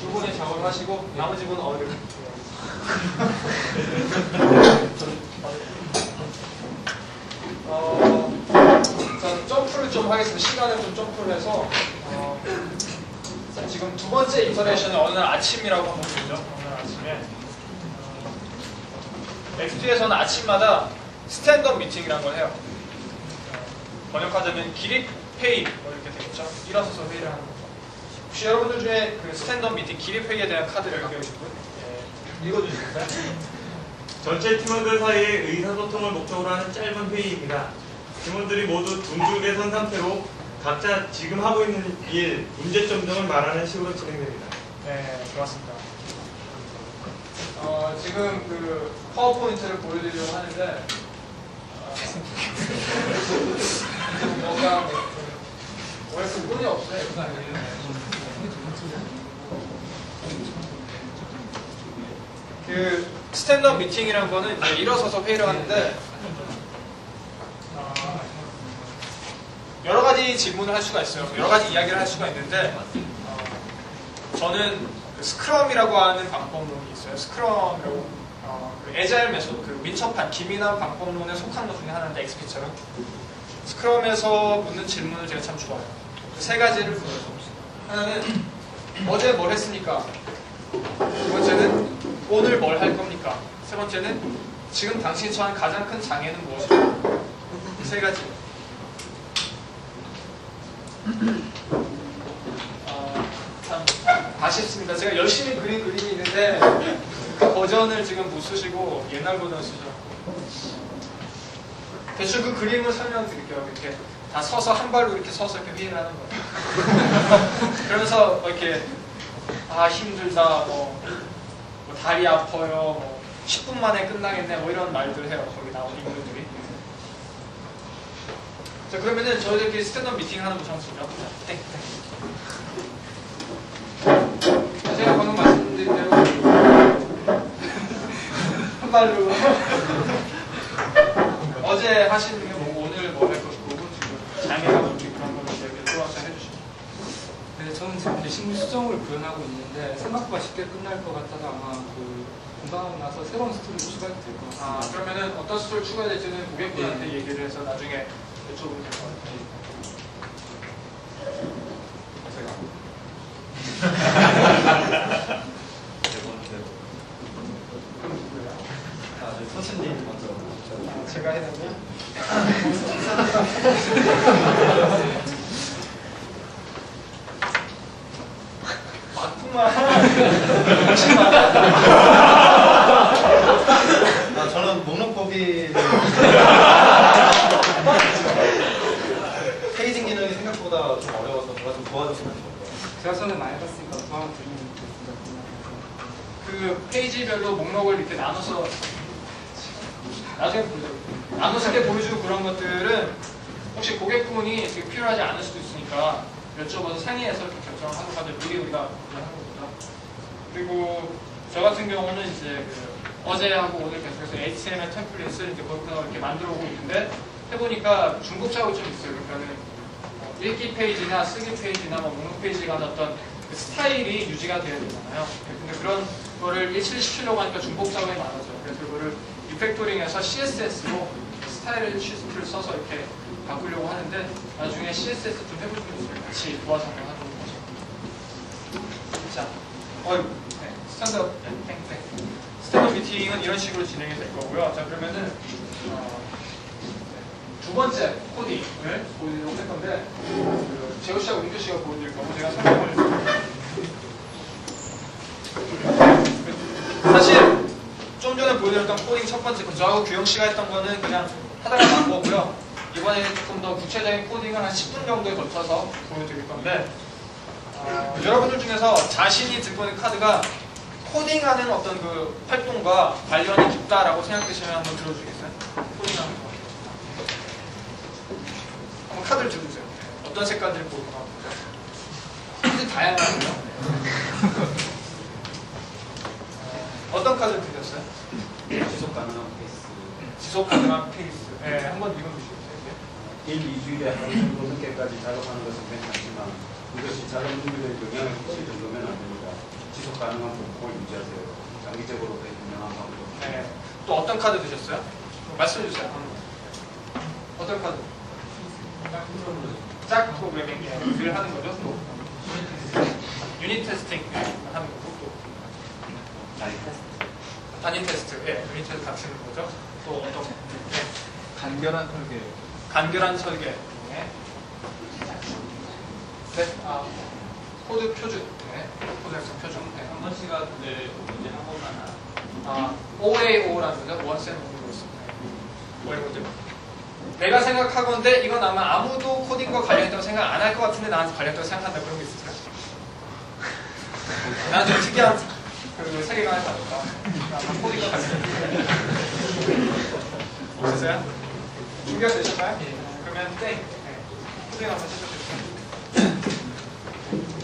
두 분이 작업을 하시고 나머지 분은 어디를 자, 점프를 좀 하겠습니다. 시간을 좀 점프를 해서 자, 지금 두 번째 인터랙션이 어느 날 아침이라고 한번 보죠. 어느 날 아침에 XP에서는 아침마다 스탠드업 미팅이라는 걸 해요. 번역하자면 기립 회의 뭐 이렇게 되겠죠. 일어서서 회의를 하는 거죠. 혹시 여러분들 중에 그 스탠드업 미팅 기립 회의에 대한 카드를 갖고 계신 분? 예. 읽어주시겠어요? 전체 팀원들 사이의 의사소통을 목적으로 하는 짧은 회의입니다. 팀원들이 모두 둥글게 선 상태로 각자 지금 하고 있는 일, 문제점 등을 말하는 식으로 진행됩니다. 네, 좋았습니다. 지금 그 파워포인트를 보여드리려고 하는데 뭔가 왜 구분이 없어요? 그 스탠드업 미팅이라는 거는 이제 일어서서 회의를 하는데 여러 가지 질문을 할 수가 있어요. 여러 가지 이야기를 할 수가 있는데 저는 그 스크럼이라고 하는 방법론이 있어요. 스크럼이라고 그 에자일 메소드, 그 민첩한 기민한 방법론에 속한 것 중에 하나인데 XP처럼 스크럼에서 묻는 질문을 제가 참 좋아해요. 그 세 가지를 보여서 하나는 어제 뭘 했습니까? 두 번째는 오늘 뭘 할 겁니까? 세 번째는 지금 당신이 처한 가장 큰 장애는 무엇일까? 세 가지. 참 아쉽습니다. 제가 열심히 그린 그림이 있는데 그 버전을 지금 못 쓰시고 옛날 버전을 쓰셔갖고 대충 그 그림을 설명드릴게요. 이렇게 다 서서 한 발로 이렇게 서서 이렇게 회의를 하는 거예요. 그러면서 이렇게 힘들다, 뭐 다리 아파요, 뭐 10분 만에 끝나겠네, 뭐 이런 말들 해요. 거기 나온 인물들이. 자, 그러면은 저희들끼리 스탠드업 미팅 하는 거 처음 쓰죠. 제가 방금 말씀드린 대로 한 발로 어제 하시는 게 뭐고 오늘 뭐 할 것이고 지금 장애가 뭔지 그런 거를 이렇게 들어와서 해주시죠. 네, 저는 지금 이제 식물 수정을 구현하고 있는데 생각보다 쉽게 끝날 것 같아서 아마 그 공부하고 나서 새로운 스토리가 추가될 것 같습니다. 그러면은 어떤 스토리 추가될지는 고객분한테 얘기를 해서 나중에 여쭤보면 될 것 같아요. 그럼 누구예요? 선생님 먼저. 제가 해놨냐? 맞구만. 저는 목록보기를 페이징 기능이 생각보다 좀 어려워서 누가 좀 도와줬으면 좋을 것 같아요. 제가 전에 많이 봤으니까 도와드리면 좋겠습니다. 그 페이지별로 목록을 이렇게 나눠서 나중에 나눠서 이렇게 보여주고 그런 것들은 혹시 고객분이 되게 필요하지 않을 수도 있으니까 여쭤봐서 상의해서 이렇게 결정을 하는 것들 미리 우리가 하는 거죠. 그리고 저 같은 경우는 이제 그 어제 하고 오늘 계속해서 HTML 템플릿을 이제 거기서 이렇게 만들어 오고 있는데 해보니까 중복작업이 좀 있어요. 그러니까는 읽기 페이지나 쓰기 페이지나 뭐 목록 페이지가 어떤 그 스타일이 유지가 돼야 되잖아요. 근데 그런 거를 일치시키려고 하니까 중복 작업이 많아져요. 그래서 그거를 리팩토링해서 CSS로 스타일 시트를 써서 이렇게 바꾸려고 하는데 나중에 CSS 좀 해보시면 좋겠어요. 같이 도와서 하는 거죠. 자, 네, 스탠드업 스탠드업 미팅은 이런 식으로 진행이 될 거고요. 자, 그러면은 두 번째 코딩을 보여드리려고 할 건데 재호 씨하고 은규 씨가 보여드릴 거고 제가 설명을 사실 좀 전에 보여드렸던 코딩 첫 번째 저하고 규영 씨가 했던 거는 그냥 하다가 난 거고요. 이번에 조금 더 구체적인 코딩을 한 10분 정도에 걸쳐서 보여드릴 건데 여러분들 중에서 자신이 들고 있는 카드가 코딩하는 어떤 그 활동과 관련이 깊다라고 생각되시면 한번 들어주시겠어요? 코딩하는 거. 한번 카드를 들어주세요. 어떤 색깔들을 보일까? 카드 다양하고요. 어떤 카드를 드렸어요? 지속 가능한 페이스. 지속 가능한 페이스. 네, 한번 읽어주시겠어요? 1, 2주일에 하루 정도 늦게까지 작업하는 것은 괜찮지만 이것이 작업 능률에 영향을 끼칠 정도면 안 됩니다. 지속 가능한 프로토콜 유지하세요. 장기적으로 더 유명한 방법. 네. 또 어떤 카드 드셨어요? 말씀해 주세요. 어떤 카드? 짝 프로그래밍을 하는 거죠. 또 유닛 테스팅 하는 거고 또 단위 테스트. 예, 유닛 테스트 같이 하는 거죠. 또 어떤? 네. 간결한 설계. 간결한 설계. 네, 코드 표준. 네, 코드 작성 표준. 네. 한번 씨가 네, 문제 한 번만 OAO라는 거죠. 원스 앤 온리로서. 뭐 이런 거죠. 내가 생각하건데 이건 아마 아무도 코딩과 관련있다고 생각 안 할 것 같은데 나한테 관련있다고 생각한다 그런 게 있을까요? 나는 좀 특이한 그 세계관을 가졌다. 코딩과 관련있다. 없으세요? 준비되셨나요? 그러면 땡. 네. 코딩 한번 해주세요.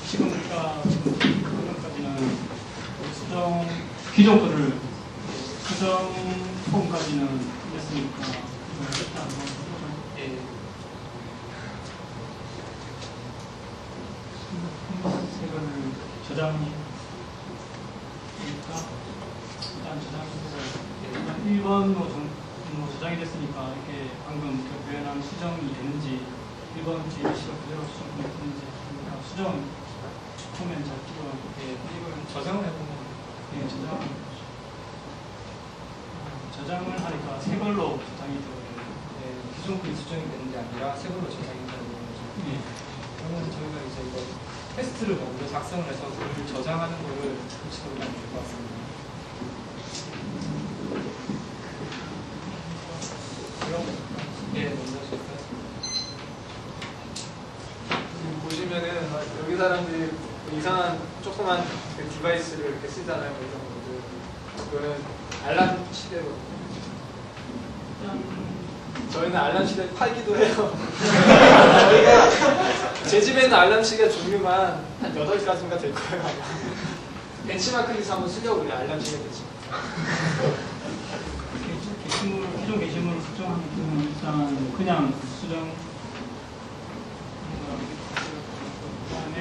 지금 우리가 지금까지는 수정 기존 거를 수정 폼까지는 했으니까 색을 저장이니까 일단 저장해서 1번으로 저장이 됐으니까 이렇게 방금 표현한 수정이 되는지 1번 JBC가 그대로 수정이 되는지 수정 보면 잘 필요하고 이걸 저장을 해보면 저장을 하니까 새 걸로 저장이 되거든요. 기존 글이 수정이 되는 게 아니라 새 걸로 저장이 되는 거죠. 그러면 저희가 이제 이거 테스트를 먼저 작성을 해서 글을 저장하는 거를 붙이도록 하면 될 것 같습니다. 먼저 하실까요? 보시면은 여기 사람들이 이상한 조그만 그 디바이스를 이렇게 쓰잖아요. 뭐 이런 것들. 이거는 알람 시대거든요. 저희는 알람 시대 팔기도 해요. 저희가 제 집에 있는 알람 시계 종류만 한 8가지인가 될 거예요. 벤치마크에서 한번 쓰려고 그래요. 알람 시계 벤치마크. 기존 게시물을 수정하는 경우는 일단 그냥 수정 그다음에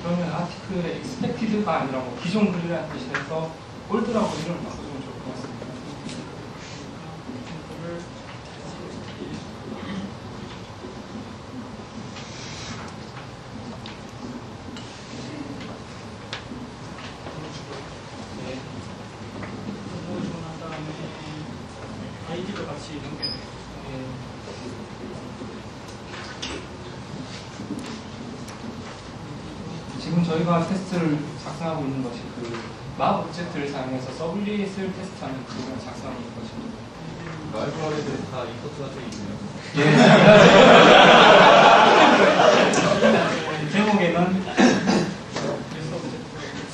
그러면 아티클의 expected가 아니라 뭐 기존 글이라는 뜻에서 올드라고 이름을 바꿔주면 좋을 것 같습니다. 아이디도 같이 연결해. 지금 저희가 테스트를 작성하고 있는 것이 그 막 오브젝트를 사용해서 서블릿을 테스트하는 그걸 작성하고 있는 것입니다. 라이브러리들이 다 임포트가 되어 있네요. 제목에는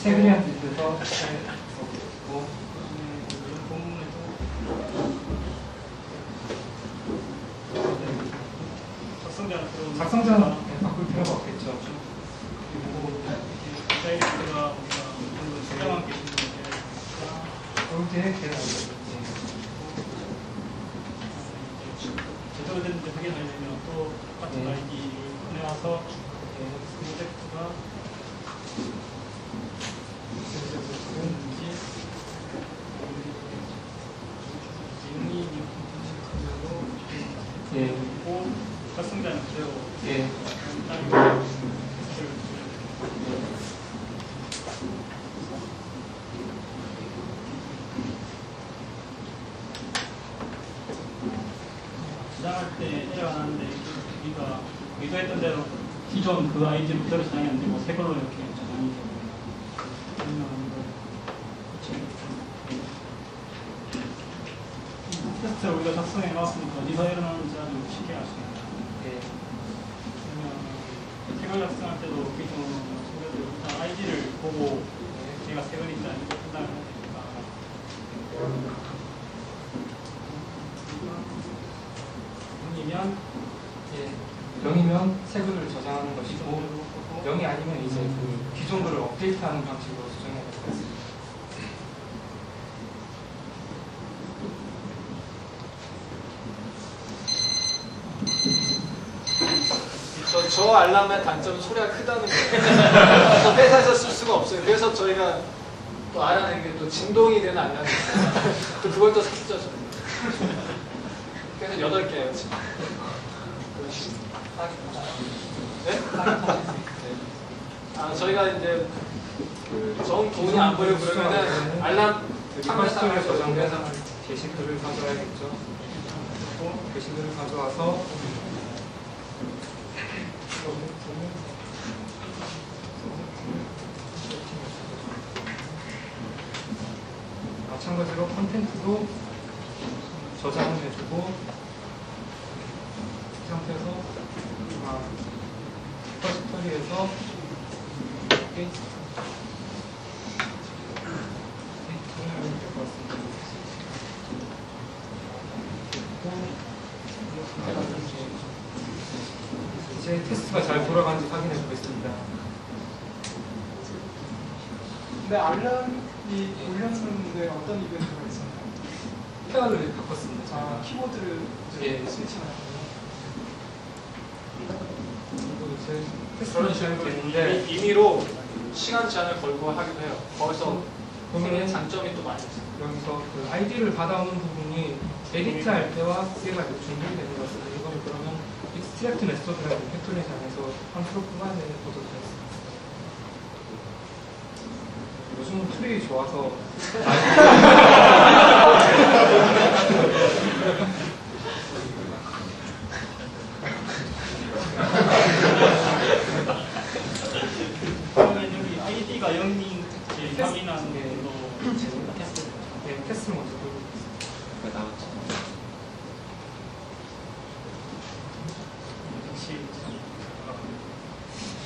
세그리한 뜻에서 작성자는 바꿀 필요가 없겠죠. 그리고 다이렉트가 수정한 게시물을 이렇게 계속 제대로 됐는지 확인하려면 또 똑같은 아이디를 꺼내와서 프로젝트가 그리고 작성자는 그대로 저장할 때 에러가 나는데 우리가 의도했던 대로 기존 그 아이디로 그대로 저장이 안 되고 새 걸로 이렇게 저장이 되고 설명하는 걸 테스트를 우리가 작성해 놨으니까 어디서 에러 나는지 아주 쉽게 알 수 있습니다. 그러면 새 걸 작성할 때도 기존 친구들 일단 아이디를 보고 제가 새 걸인지 아닌지 판단을 해야 되니까 0이면 새 글을 저장하는 것이고 0이 아니면 이제 그 기존 글을 업데이트하는 방식으로 수정해야 될 것 같습니다. 저 알람의 단점은 소리가 크다는 거예요. 회사에서 쓸 수가 없어요. 그래서 저희가 또 알아낸 게 또 진동이 되는 알람이 있어요. 또 그걸 또 샀죠. 그래서 8개예요 지금. 네? 저희가 이제 정 돈이 안 보여 그러면은 알람 디바이스에 저장된 게시글을 가져와야겠죠. 게시글을 가져와서 마찬가지로 컨텐츠도 저장을 해주고 이 상태에서 리퍼지터리에서 이제 테스트가 잘 돌아가는지 확인해 보겠습니다. 근데 알람이 올렸는데 어떤 이벤트가 있었나요? 페어를 바꿨습니다. 아, 키보드를 예. 스위칭하셨군요. 그리고 이제 그런 테스트는 식으로 잘 되는데 임의로 시간 제한을 걸고 하기도 해요. 거기서 보면은 장점이 또 많이 있어요. 여기서 그 아이디를 받아오는 부분이 에디트할 때와 C가 준비되는 것 같습니다. 이거는 그러면 익스트랙트 메소드라는 팩토리에서 안에서 컨트롤 뽑아내는 코드가 있습니다. 요즘 툴이 좋아서 그러면 여기 아이디가 0인 확인하는 걸로 테스트. 네, 테스트를 먼저 보여드리겠습니다. 역시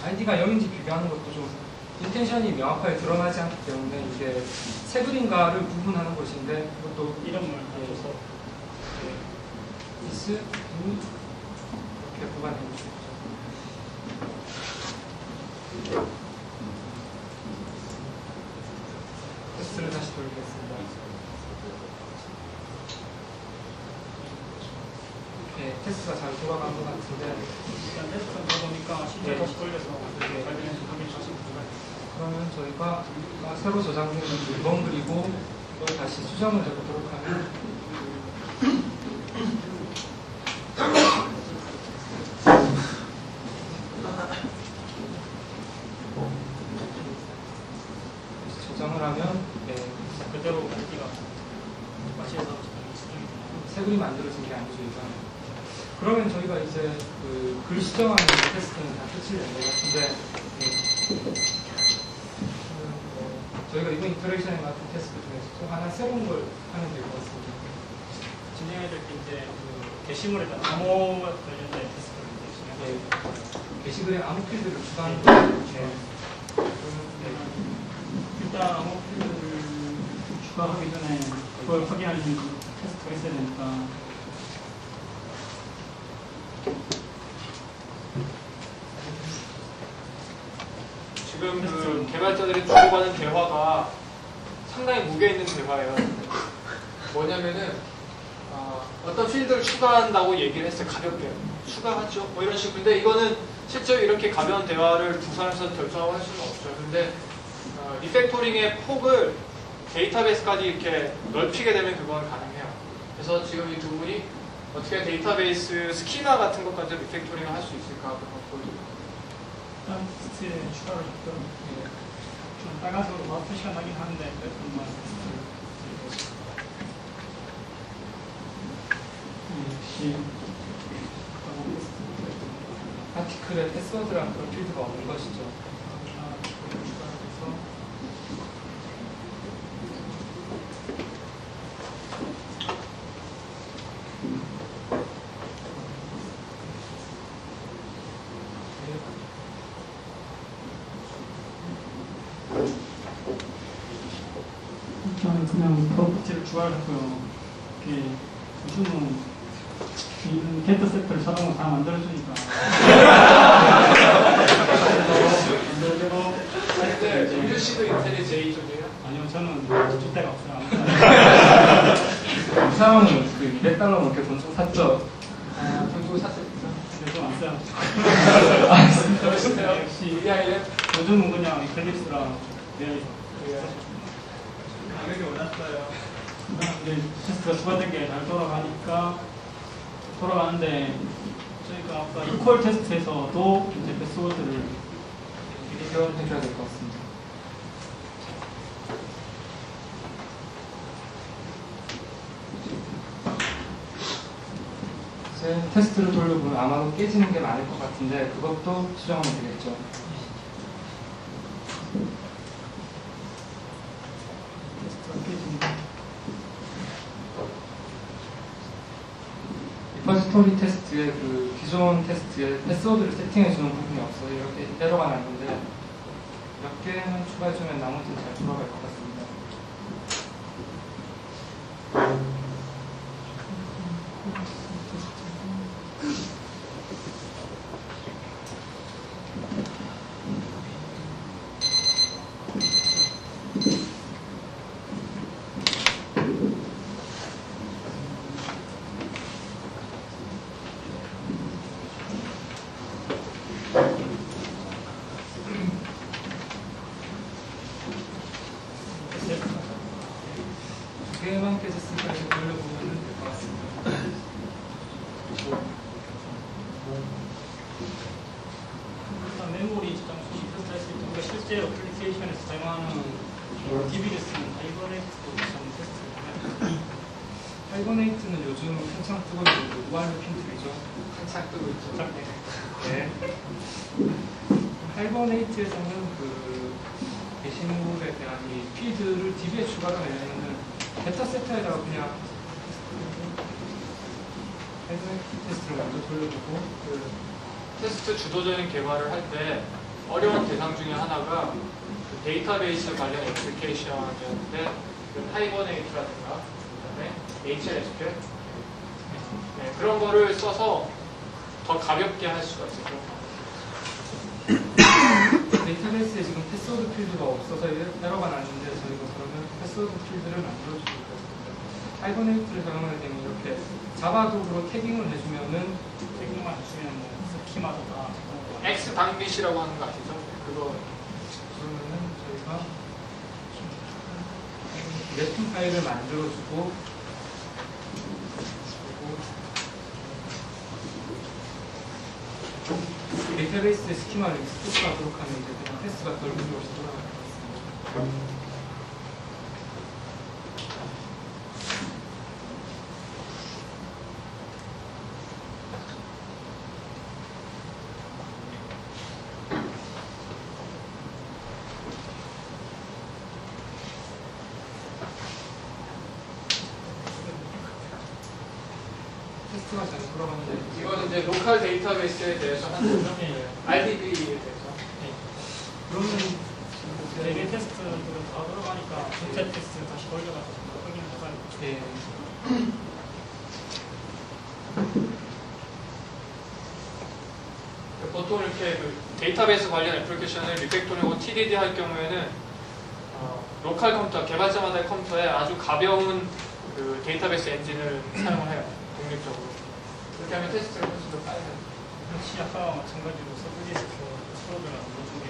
아이디가 0인지 비교하는 것도 좀 인텐션이 명확하게 드러나지 않기 때문에 이게 새 그림과를 구분하는 것인데 이것도 이름을 가져서 is, do 이렇게 구간해 볼 수 있죠. 테스트를 다시 돌리겠습니다. 네, 테스트가 잘 돌아간 것 같은데 일단 테스트 보니까 실제 다시 돌려서 관련해서 확인하시면 돼요. 그러면 저희가 새로 저장된 물건 그리고 이걸 다시 수정을 해보도록 하면 저장을 하면 네, 그대로 아이디가 마치에서 새 그림 만들어진 게 아니죠, 이거. 그러면 저희가 이제 그 글 수정하는 테스트는 다 끝을 낸 것 같은데 저희가 이번 이터레이션에 맡은 테스트 중에서 또 하나 새로운 걸 하면 될 것 같습니다. 진행해야 될 게 이제 그 게시물에 대한 암호 관련된 테스트를 진행해야 네, 돼요. 게시글에 아무 필드를 추가하는 거예요. 일단 암호 필드를 추가하기 전에 그걸 확인하는 테스트가 있어야 되니까 지금 그 개발자들이 주고받은 대화가 상당히 무게 있는 대화예요. 뭐냐면은 어떤 필드를 추가한다고 얘기를 했어요. 가볍게 추가하죠. 뭐 이런 식으로. 근데 이거는 실제로 이렇게 가벼운 대화를 두 사람에서 결정하고 할 수는 없죠. 근데 리팩토링의 폭을 데이터베이스까지 이렇게 넓히게 되면 그건 가능해요. 그래서 지금 이 두 분이 어떻게 데이터베이스 스키마 같은 것까지 리팩토링을 할 수 있을까 그런 걸 보여줘요. 일단 테스트에 추가를 했던 좀 빨간색으로 막 표시가 나긴 하는데 몇 분만 역시 아티클에 패스워드랑 그런 필드가 없는 것이죠. 저는 그냥 프로퍼티를 추가를 했고요. 이게 요즘은 이 데이터셋을 자동으로 다 만들어주니까 만들대로 할 때 이제 윤주 씨도 인텔리 J 쪽이에요? 아니요 저는 줄 데가 없어요. 이 사람은 그 200달러 넘게 돈 좀 샀죠. 돈 주고 샀어요. 근데 좀 안 써요. 그러시네요. 역시 VI는 요즘은 그냥 이클립스랑 내에서 가격이 올랐어요. 이제 테스트가 추가된 게 잘 돌아가는데 저희가 아까 이퀄 테스트에서도 이제 패스워드를 미리 교환해줘야 될 것 같습니다. 이제 테스트를 돌려보면 아마도 깨지는 게 많을 것 같은데 그것도 수정하면 되겠죠. 리퍼지토리 테스트의 그 기존 테스트에 패스워드를 세팅해주는 부분이 없어서 이렇게 에러가 나는데 몇 개는 추가해주면 나머지는 잘 돌아갈 것 같습니다. 두 개만 깨졌으니까 이제 돌려보면 될 것 같습니다. 일단 메모리 저장 수식 테스트할 수 있는 게 실제 어플리케이션에서 사용하는 DB를 쓰는 하이버네이트도 좀 테스트를 하면 하이버네이트는 요즘 한창 뜨고 있는 그 무한 루핑 툴이죠. 한창 뜨고 있죠. 네. 하이버네이트에서는 그 게시물에 대한 이 필드를 DB에 추가를 하려면 데이터 세터에다가 그냥 하이버네이트 테스트를 먼저 돌려주고 그 테스트 주도적인 개발을 할 때 어려운 대상 중에 하나가 그 데이터베이스 관련 애플리케이션이었는데 그 하이버네이트라든가 그다음에 HLSQL 그런 거를 써서 더 가볍게 할 수가 있어요. 데이터베이스에 지금 패스워드 필드가 없어서 에러가 났는데 저희가 그러면 패스워드 필드를 만들어주고 있습니다. 하이버네이트를 사용하게 되면 이렇게 자바독으로 태깅을 해주면은 태깅만 주면 뭐 스키마다 X 당빗이라고 하는 거 아시죠? 그거 그러면은 저희가 랩핑 파일을 만들어주고 데이터베이스의 스키마를 익스포트하도록 하면 이제 그냥 패스가 넓은 쪽으로 돌아갈 것 같습니다. 테스트가 잘 돌아가는데 이건 이제 로컬 데이터베이스에 대해서 하는 거죠. RDB에 대해서. 그러면 대개 테스트들은 다 들어가니까 전체 테스트 다시 돌려가서 확인을 해봐야겠죠. 예. 보통 이렇게 그 데이터베이스 관련 애플리케이션을 리팩토링하고 TDD 할 경우에는 로컬 컴퓨터, 개발자마다의 컴퓨터에 아주 가벼운 그 데이터베이스 엔진을 사용을 해요. 독립적으로. 그렇게 하면 테스트를 훨씬 더 빨리 해요. 역시 아까와 마찬가지로 서브리스트 프로그램을 넣어준 게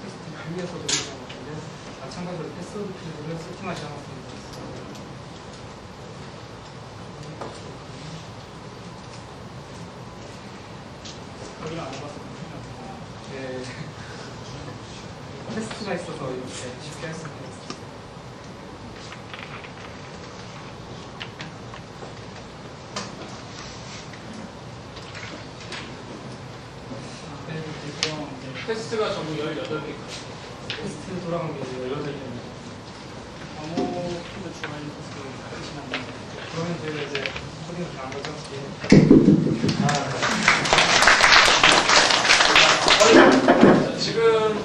테스트 위에서 돌려가는 건데 마찬가지로 패스워드 필드를 세팅하지 않았습니다. 확인 안 해봤어요. 예. 테스트가 있어서 이렇게 쉽게 할 수 있는 테스트가 전부 18개. 테스트 돌아간 게 18개입니다. 아무 필드 추가인 테스트 끝이 났는데 그러면 저희가 이제 코딩을 다한 거죠? 지금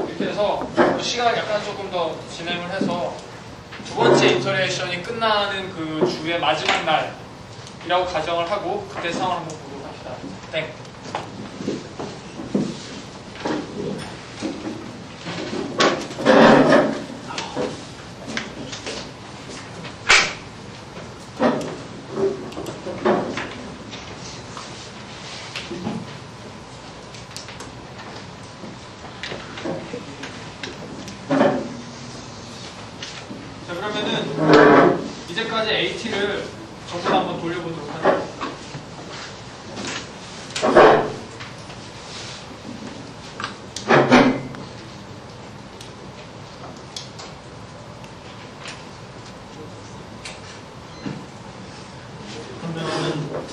이렇게 해서 시간 약간 조금 더 진행을 해서 두 번째 이터레이션이 끝나는 그 주의 마지막 날이라고 가정을 하고 그때 상황을 한번 보도록 합시다. 땡. 자, 그러면은 이제까지 AT를 전부 다 한번 돌려보도록 하죠.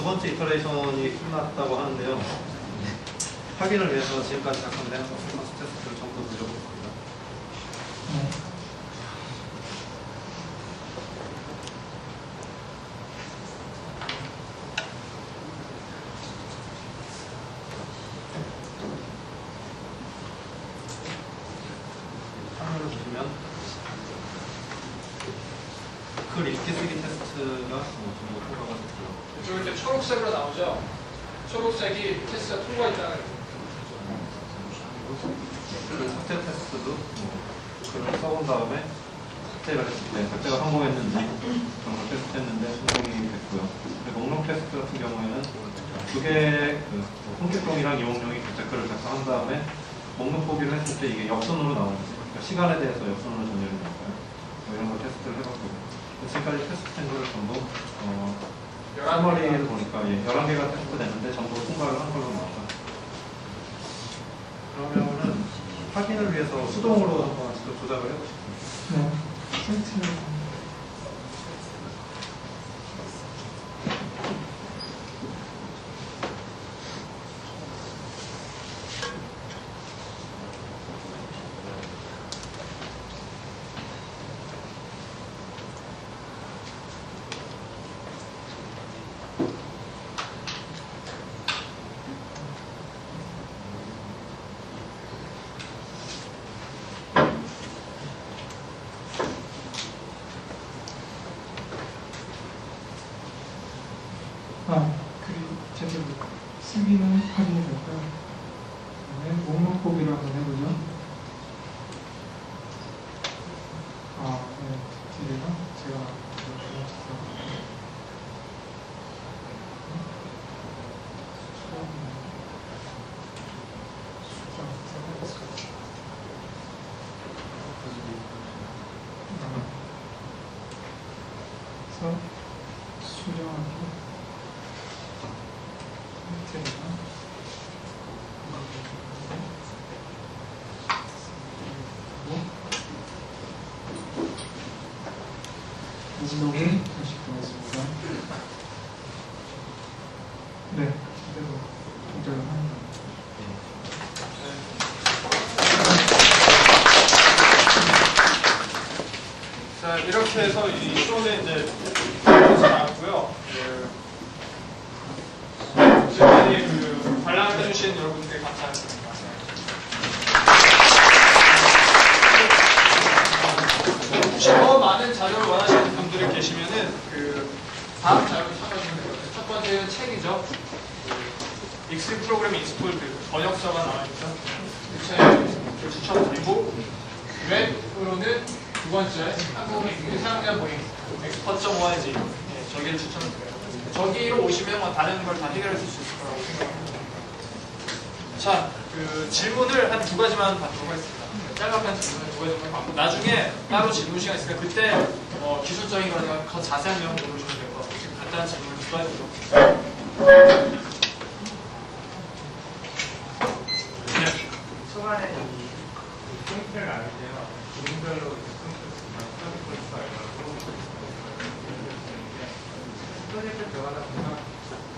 번째 이터레이션이 끝났다고 하는데요. 확인을 위해서 지금까지 작성된 퍼포먼스 테스트를 전부 돌려보겠습니다. 화면을 보시면 글 읽기 쓰기 테스트가 전부 통과가 됐고요. 이쪽에 이제 초록색으로 나오죠. 초록색이 테스트가 통과했다는 삭제 테스트도 글을 써본 다음에 삭제를 했을 때 삭제가 성공했는지 그런 걸 테스트했는데 성공이 됐고요. 목록 테스트 같은 경우에는 두 개의 홈키동이랑 이용용이 댓글을 작성한 다음에 목록 보기를 했을 때 이게 역순으로 나오는지 그러니까 시간에 대해서 역순으로 정렬이 나올까요? 이런 걸 테스트를 해봤고요. 지금까지 테스트된 거를 전부 서머리를 보니까 11개가 테스트됐는데 전부 통과를 한 걸로 나와요. 그러면은 확인을 위해서 수동으로 한번 직접 조작을 해보시죠. 네. 글이 제대로 쓰기는 확인이 됐고요. 그다음에 목록 보기를 한번 해보죠. 네. 뒤에가 제가 그래서 수정하기 목록을 다시 보겠습니다. 네, 그대로 조작을 하는 겁니다. 자, 이렇게 해서 이 쇼는 이제 끝이 나왔고요. 지금까지 그 관람을 해주신 여러분께 감사드립니다. 혹시 더 많은 자료를 원하시는 분들이 계시면은 그 다음 자료를 찾아주시면 되거든요. 첫 번째는 책이죠. 익스트림 프로그램 인스톨드 번역서가 나와있죠. 그 책을 추천드리고 웹으로는 두 번째 한국의 사용자 모임 expert.org 저기를 추천드려요. 저기로 오시면 뭐 다른 걸 다 해결해 줄 수 있을 거라고 생각합니다. 자, 그 질문을 한 두 가지만 받도록 하겠습니다. 짧은 질문을 두 가지만 받고 나중에 따로 질문 시간 있으니까 그때 기술적인 거나 더 자세한 내용 물어보시면 될 것 같아요. 지금 간단한 질문을 두 가지 드리겠습니다. 초반에 포인트를 나눌 때요. 기능별로 포인트가 있고 프로젝트 들어가다 보면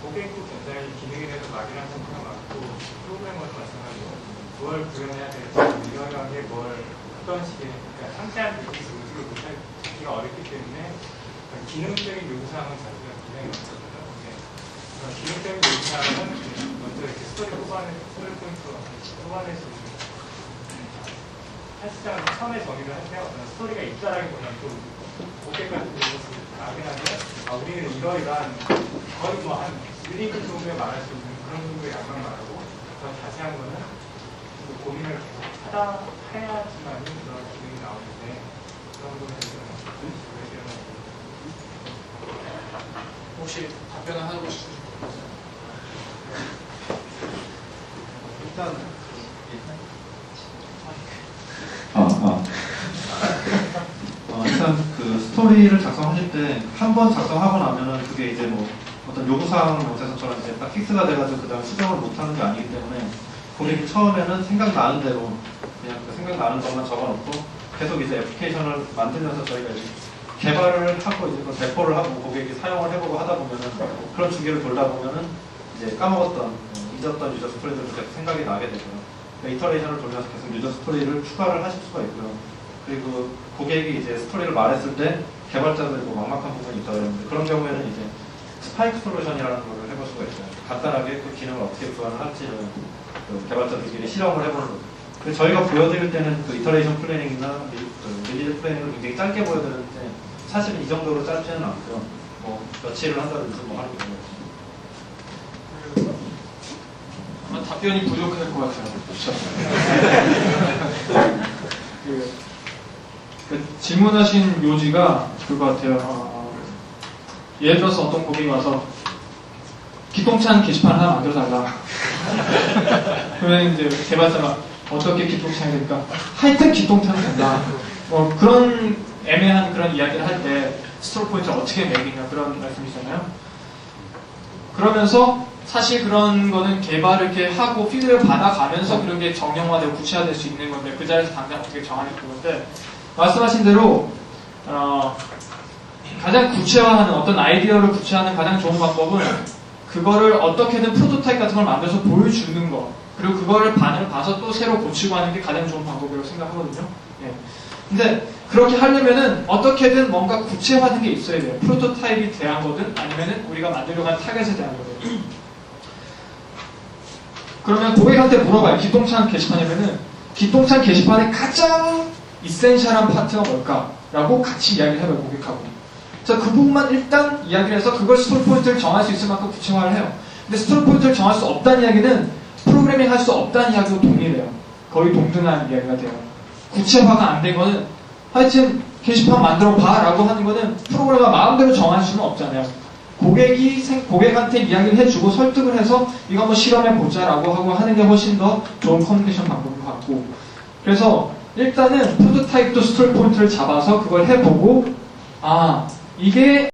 고객도 굉장히 기능에 대해서 막연한 상태가 많고 프로그래머도 마찬가지고 뭘 구현해야 될지 유연하게 뭘 어떤 식의 그러니까 상세한 요구를 못하기가 어렵기 때문에 기능적인 요구사항은 자기가 굉장히 많거든요. 기능적인 요구사항은 먼저 이렇게 스토리 포인트로 뽑아낼 수 있는 사실상 처음에 정의를 할 때 어떤 스토리가 있다라기보다는 좀 고객 같은 것을 막연하게 우리는 이러이러한 거의 뭐 한 1, 2분 정도에 말할 수 있는 그런 정도의 양만 말하고 더 자세한 거는 고민을 계속 하다 해야지만 그런 기능이 나오는데 그런 부분에 대해서 혹시 답변을 하고 싶으신 분 있으세요? 일단 일단 그 스토리를 작성하실 때 한 번 작성하고 나면은 그게 이제 뭐 어떤 요구사항 명세서처럼 이제 딱 픽스가 돼가지고 그다음 수정을 못하는 게 아니기 때문에 고객이 처음에는 생각나는 대로 그냥 그 생각나는 것만 적어놓고 계속 이제 애플리케이션을 만들면서 저희가 이제 개발을 하고 이제 그 배포를 하고 고객이 사용을 해보고 하다 보면은 그런 주기를 돌다 보면은 이제 까먹었던 잊었던 유저 스토리들도 계속 생각이 나게 되고요. 그러니까 이터레이션을 돌면서 계속 유저 스토리를 추가를 하실 수가 있고요. 그리고 고객이 이제 스토리를 말했을 때 개발자들이 뭐 막막한 부분이 있다 그러는데 그런 경우에는 이제 스파이크 솔루션이라는 걸 해볼 수가 있어요. 간단하게 그 기능을 어떻게 구현을 할지를 그 개발자들끼리 실험을 해보는 거죠. 그래서 저희가 보여드릴 때는 그 이터레이션 플래닝이나 리리즈 플래닝을 굉장히 짧게 보여드리는데 사실은 이 정도로 짧지는 않고요. 뭐 며칠을 한다든지 뭐 하는 경우가 있습니다. 아마 답변이 부족할 것 같아요. 그렇죠? 그 질문하신 요지가 그거 같아요. 예를 들어서 어떤 고객이 와서 기똥찬 게시판 하나 만들어달라. 그러면 이제 개발자가 어떻게 기똥찬이 될까? 하여튼 기똥찬이 된다. 뭐 그런 애매한 그런 이야기를 할 때 스토리 포인트를 어떻게 매기냐 그런 말씀이잖아요. 그러면서 사실 그런 거는 개발을 이렇게 하고 피드백을 받아가면서 그런 게 정형화되고 구체화될 수 있는 건데 그 자리에서 당장 어떻게 정하는 건데 말씀하신 대로 가장 구체화하는 어떤 아이디어를 구체화하는 가장 좋은 방법은 그거를 어떻게든 프로토타입 같은 걸 만들어서 보여주는 거 그리고 그거를 반응을 봐서 또 새로 고치고 하는 게 가장 좋은 방법이라고 생각하거든요. 예. 근데 그렇게 하려면은 어떻게든 뭔가 구체화된 게 있어야 돼요. 프로토타입이 대한 거든 아니면은 우리가 만들려고 하는 타겟에 대한 거든. 그러면 고객한테 물어봐요. 기똥찬 게시판이면은 기똥찬 게시판의 가장 이센셜한 파트가 뭘까? 라고 같이 이야기를 해봐요, 고객하고. 그래서 그 부분만 일단 이야기를 해서 그걸 스토리 포인트를 정할 수 있을 만큼 구체화를 해요. 근데 스토리 포인트를 정할 수 없다는 이야기는 프로그래밍 할 수 없다는 이야기도 동일해요. 거의 동등한 이야기가 돼요. 구체화가 안 된 거는 하여튼 게시판 만들어 봐 라고 하는 거는 프로그래머가 마음대로 정할 수는 없잖아요. 고객한테 이야기를 해주고 설득을 해서 이거 한번 실험해보자 라고 하고 하는 게 훨씬 더 좋은 커뮤니케이션 방법인 것 같고 그래서 일단은 프로토타입도 스토리 포인트를 잡아서 그걸 해보고 이게